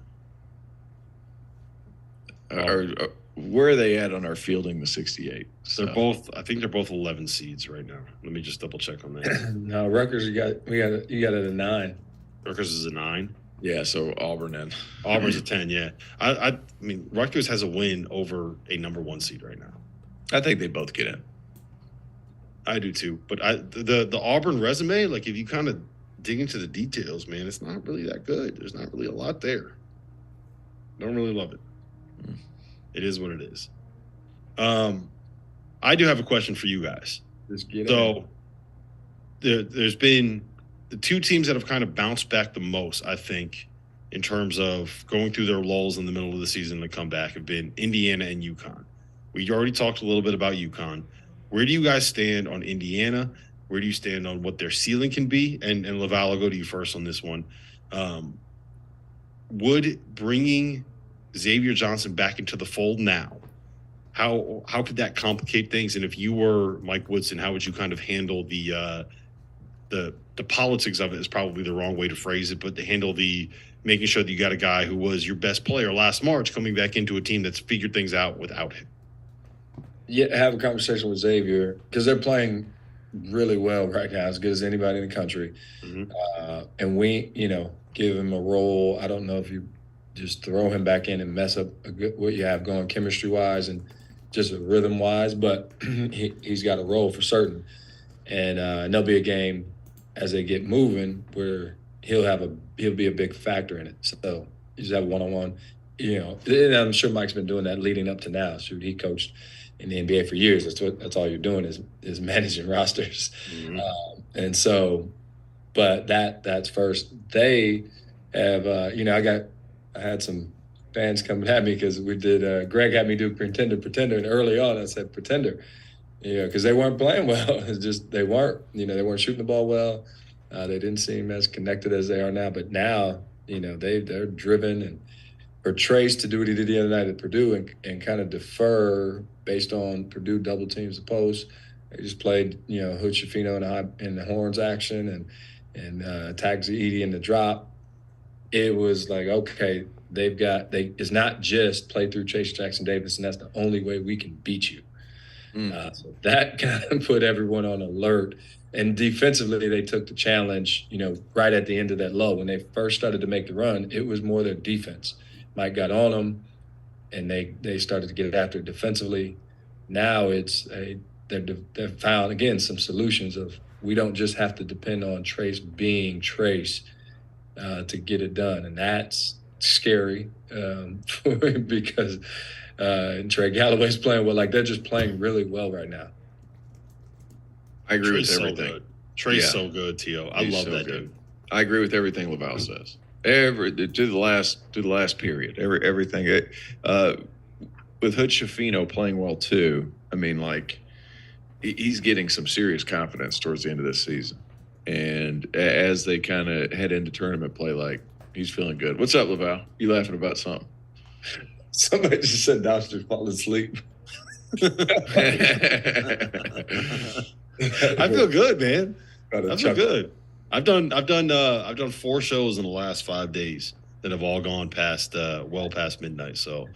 Speaker 9: Where are they at on our fielding the 68?
Speaker 10: So. I think they're both 11 seeds right now. Let me just double check on that.
Speaker 6: No, Rutgers, you got it at a 9.
Speaker 10: Rutgers is a 9.
Speaker 9: Yeah, so Auburn's
Speaker 10: a 10. Yeah, I mean Rutgers has a win over a number 1 seed right now.
Speaker 9: I think they both get in.
Speaker 10: I do too, but the Auburn resume, like if you kind of dig into the details, man, it's not really that good. There's not really a lot there. Don't really love it. It is what it is. I do have a question for you guys. So there's been the two teams that have kind of bounced back the most, I think, in terms of going through their lulls in the middle of the season to come back have been Indiana and UConn. We already talked a little bit about UConn. Where do you guys stand on Indiana? Where do you stand on what their ceiling can be? And LaVall, I'll go to you first on this one. Would bringing Xavier Johnson back into the fold now, how could that complicate things? And if you were Mike Woodson, how would you kind of handle the politics of it is probably the wrong way to phrase it, but to handle the making sure that you got a guy who was your best player last March coming back into a team that's figured things out without him?
Speaker 6: Yeah, have a conversation with Xavier because they're playing really well right now, as good as anybody in the country. Mm-hmm. And we, give him a role. I don't know if you just throw him back in and mess up what you have going chemistry-wise and just rhythm-wise, but he's got a role for certain. And there'll be a game as they get moving where he'll be a big factor in it. So you just have one-on-one, and I'm sure Mike's been doing that leading up to now. Shoot, he coached in the NBA for years. That's all you're doing is managing rosters. Mm-hmm. And so, but that's first. They have, I had some fans coming at me because we did, Greg had me do pretender. And early on I said pretender, because they weren't playing well. It's just, they weren't shooting the ball well. They didn't seem as connected as they are now, but now, they're driven and for Trace to do what he did the other night at Purdue and kind of defer based on Purdue double teams the post. They just played, Hood Schifino in the horns action and tagged Edie in the drop. It was like, okay, it's not just play through Chase Jackson Davis, and that's the only way we can beat you. So that kind of put everyone on alert. And defensively, they took the challenge, right at the end of that lull. When they first started to make the run, it was more their defense. Mike got on them, and they started to get after it defensively. Now they've found, again, some solutions of we don't just have to depend on Trace being Trace to get it done. And that's scary because Trey Galloway's playing well. Like, they're just playing really well right now.
Speaker 9: I agree
Speaker 10: Trey's
Speaker 9: with everything.
Speaker 10: So good. Trey's so good, T.O. I love that dude.
Speaker 9: I agree with everything LaVall says. To the last period, everything. With Hood Schifino playing well too. I mean, like, he's getting some serious confidence towards the end of this season, And as they kind of head into tournament play, like, he's feeling good. What's up, LaVall? You laughing about something?
Speaker 6: Somebody just said Dauster's falling asleep.
Speaker 10: I feel good, man.
Speaker 6: Gotta
Speaker 10: I feel
Speaker 6: chuckle.
Speaker 10: good. I've done 4 shows in the last 5 days that have all gone past well past midnight. So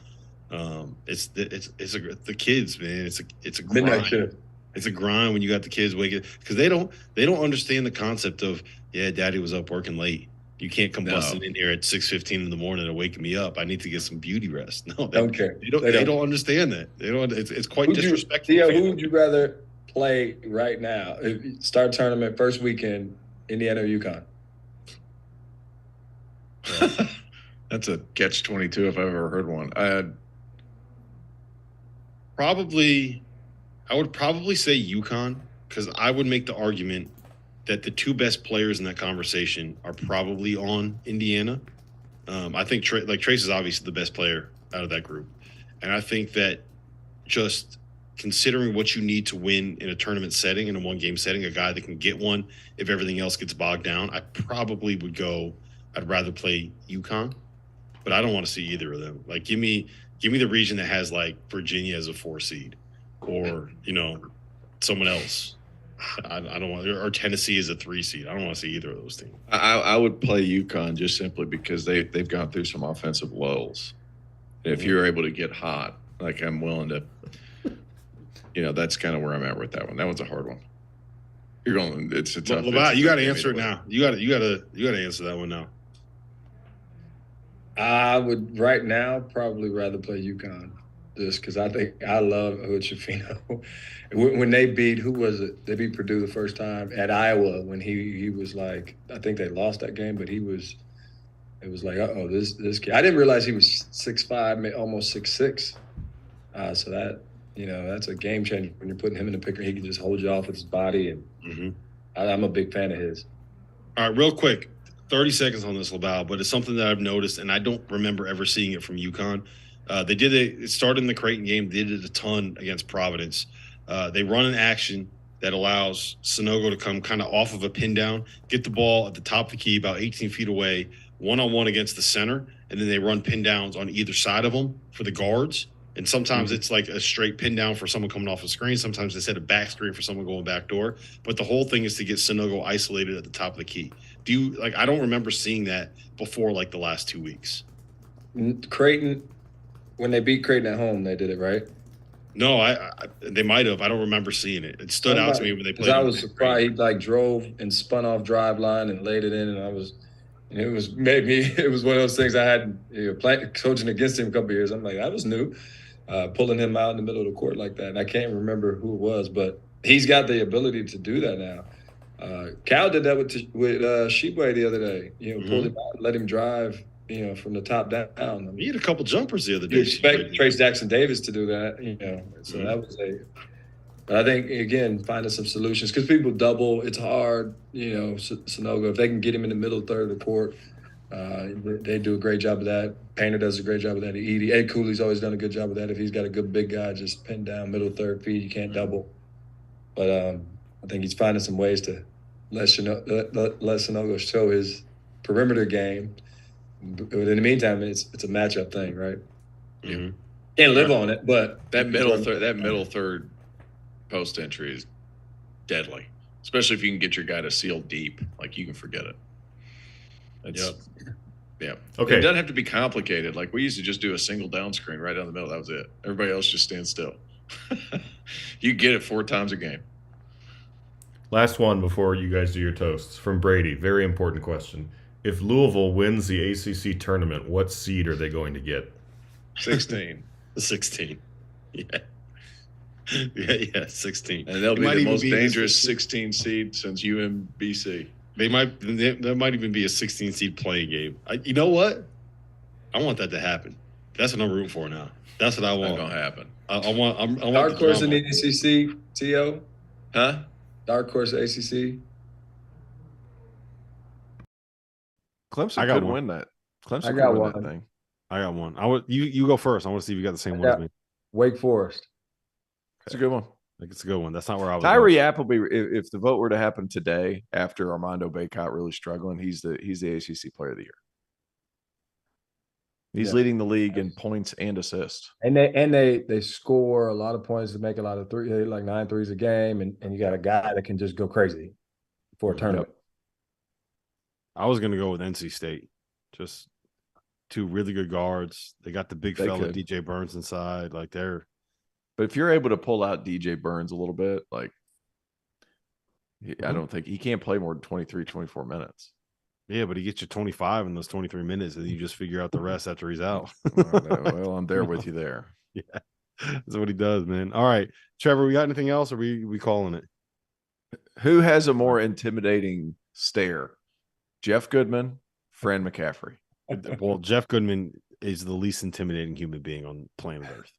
Speaker 10: it's the kids, man. It's a
Speaker 6: Midnight
Speaker 10: grind.
Speaker 6: shift.
Speaker 10: It's a grind when you got the kids waking because they don't understand the concept of daddy was up working late. You can't come busting in here at 6:15 in the morning and waking me up. I need to get some beauty rest. No, they don't understand that. They don't. It's quite disrespectful.
Speaker 6: Theo, who would you rather play right now? Start tournament first weekend, Indiana or UConn?
Speaker 9: That's a catch-22 if I've ever heard one.
Speaker 10: I would probably say UConn because I would make the argument that the 2 best players in that conversation are probably on Indiana. I think Trace is obviously the best player out of that group. And I think that just considering what you need to win in a tournament setting, in a 1-game setting, a guy that can get one if everything else gets bogged down, I probably would go, I'd rather play UConn, but I don't want to see either of them. Like, give me the region that has like Virginia as a 4 seed or, someone else. I don't want, or Tennessee is a 3 seed. I don't want to see either of those teams.
Speaker 9: I would play UConn just simply because they've gone through some offensive lulls. If you're able to get hot, like I'm willing to, that's kind of where I'm at with that one. That one's a hard one. You're going. It's a tough.
Speaker 10: LaVall, you got to answer it now. You got to answer that one now.
Speaker 6: I would right now probably rather play UConn just because I think I love Hood-Schifino. When they beat, who was it? They beat Purdue the first time at Iowa when he was like, I think they lost that game, but it was like, this kid. I didn't realize he was 6'5", almost 6'6". So that, that's a game changer when you're putting him in the picker. He can just hold you off with his body, and I'm a big fan of his.
Speaker 10: All right, real quick, 30 seconds on this, LaVall, but it's something that I've noticed, and I don't remember ever seeing it from UConn. It started in the Creighton game. They did it a ton against Providence. They run an action that allows Sonogo to come kind of off of a pin down, get the ball at the top of the key about 18 feet away, one-on-one against the center, and then they run pin downs on either side of them for the guards. And sometimes it's like a straight pin down for someone coming off the screen. Sometimes they set a back screen for someone going back door. But the whole thing is to get Sonogo isolated at the top of the key. I don't remember seeing that before like the last 2 weeks.
Speaker 6: Creighton, when they beat Creighton at home, they did it, right?
Speaker 10: No, they might have. I don't remember seeing it. It stood out to me when they played.
Speaker 6: I was surprised. He drove and spun off drive line and laid it in, and it was one of those things I had coaching against him a couple of years. I'm like, that was new, pulling him out in the middle of the court like that. And I can't remember who it was, but he's got the ability to do that now. Cal did that with Sheboy the other day. Pulled him out, and let him drive. From the top down.
Speaker 10: He had a couple jumpers the other day.
Speaker 6: You expect Trace Jackson Davis to do that, So that was But I think again, finding some solutions because people double. It's hard, Sonogo. If they can get him in the middle third of the court, they do a great job of that. Painter does a great job of that. Ed Cooley's always done a good job of that. If he's got a good big guy, just pin down middle third feed. You can't double. But I think he's finding some ways to let Sonogo show his perimeter game. But in the meantime, it's a matchup thing, right?
Speaker 10: Mm-hmm.
Speaker 6: Can't live on it, but
Speaker 9: that middle third post entry is deadly, especially if you can get your guy to seal deep. Like you can forget it. Yeah.
Speaker 8: Okay.
Speaker 9: It doesn't have to be complicated. Like we used to just do a single down screen right down the middle. That was it. Everybody else just stand still. You get it 4 times a game.
Speaker 8: Last one before you guys do your toasts from Brady. Very important question. If Louisville wins the ACC tournament, what seed are they going to get?
Speaker 9: 16.
Speaker 10: 16. Yeah, 16.
Speaker 9: And they'll be the most dangerous 16 seed since UMBC.
Speaker 10: There might even be a 16 seed playing game. You know what? I want that to happen. That's what I'm rooting for now. That's what I want.
Speaker 9: Not gonna happen.
Speaker 10: I want
Speaker 6: dark horse in the ACC, T.O.
Speaker 9: Huh?
Speaker 6: Dark horse ACC.
Speaker 5: Clemson could win that. Clemson could win that thing.
Speaker 4: I got one. You go first. I want to see if you got the same one as me.
Speaker 6: Wake Forest.
Speaker 5: That's a good one.
Speaker 4: Like, it's a good one. That's not where I was.
Speaker 5: Tyree Appleby, if the vote were to happen today after Armando Bacot really struggling, he's the ACC Player of the Year. He's leading the league in points and assists.
Speaker 6: And they score a lot of points to make a lot of threes, like 9 threes a game, and you got a guy that can just go crazy for a tournament.
Speaker 4: I was gonna go with NC State. Just 2 really good guards. They got the big fella DJ Burns inside. Like, they're.
Speaker 5: But if you're able to pull out DJ Burns a little bit, like, I don't think he can't play more than 23, 24 minutes.
Speaker 4: Yeah, but he gets you 25 in those 23 minutes, and you just figure out the rest after he's out.
Speaker 5: Well, I'm there with you there.
Speaker 4: Yeah, that's what he does, man. All right, Trevor, we got anything else, or we calling it?
Speaker 5: Who has a more intimidating stare? Jeff Goodman, Fran McCaffrey.
Speaker 4: Well, Jeff Goodman is the least intimidating human being on planet Earth.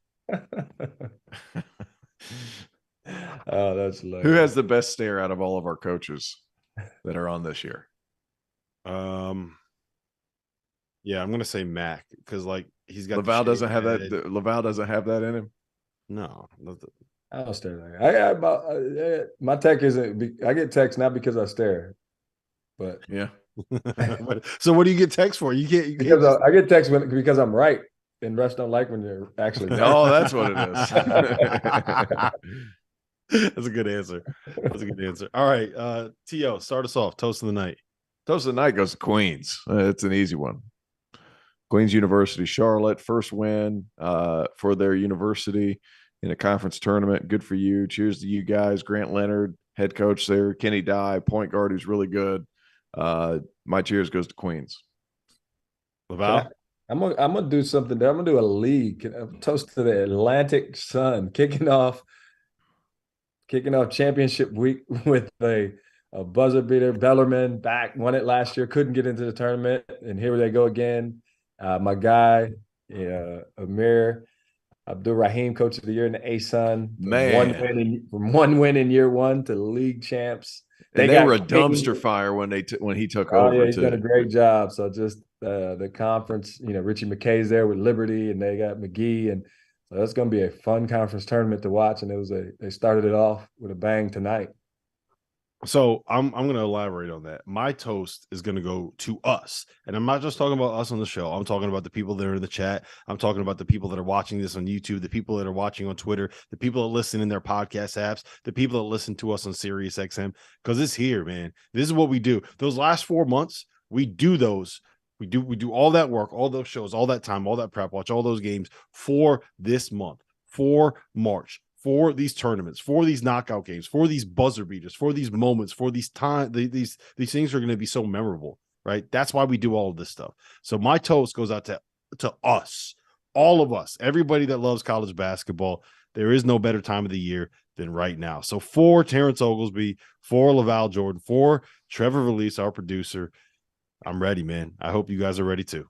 Speaker 6: Oh, that's hilarious.
Speaker 5: Who has the best stare out of all of our coaches that are on this year?
Speaker 4: Yeah, I'm gonna say Mac, because like he's got
Speaker 5: LaVall doesn't have that. LaVall doesn't have that in him.
Speaker 4: No,
Speaker 6: I don't stare. I got about my tech isn't. I get text not because I stare, but
Speaker 5: yeah.
Speaker 4: So what do you get text for? You can't
Speaker 6: because I get text because I'm right, and refs don't like when they're actually.
Speaker 5: Oh, that's what it
Speaker 4: is. That's a good answer. That's a good answer. All right, T.O., start us off. Toast of the night.
Speaker 5: Toast of the night goes to Queens. It's an easy one. Queens University, Charlotte, first win for their university in a conference tournament. Good for you. Cheers to you guys. Grant Leonard, head coach there. Kenny Dye, point guard who's really good. My cheers goes to Queens.
Speaker 4: LaVall?
Speaker 6: I'm gonna do something there. I'm gonna do a league. Toast to the Atlantic Sun, kicking off championship week with a buzzer beater. Bellarmine back, won it last year, couldn't get into the tournament, and here they go again. My guy, Amir Abdul Rahim, coach of the year in the ASUN. From one win in year one to league champs.
Speaker 5: They were a dumpster fire when he took over.
Speaker 6: Yeah, he's done a great job. So just the conference, Richie McKay's there with Liberty, and they got McGee, and so that's going to be a fun conference tournament to watch. And they started it off with a bang tonight.
Speaker 4: So I'm going to elaborate on that. My toast is going to go to us. And I'm not just talking about us on the show. I'm talking about the people that are in the chat. I'm talking about the people that are watching this on YouTube, the people that are watching on Twitter, the people that listen in their podcast apps, the people that listen to us on Sirius XM, because it's here, man. This is what we do. Those last 4 months, we do those. We do all that work, all those shows, all that time, all that prep, watch all those games for this month, for March, for these tournaments, for these knockout games, for these buzzer beaters, for these moments, for these these things are going to be so memorable, right? That's why we do all of this stuff. So my toast goes out to us, all of us, everybody that loves college basketball. There is no better time of the year than right now. So for Terrence Oglesby, for LaVall Jordan, for Trevor Valise, our producer, I'm ready, man. I hope you guys are ready too.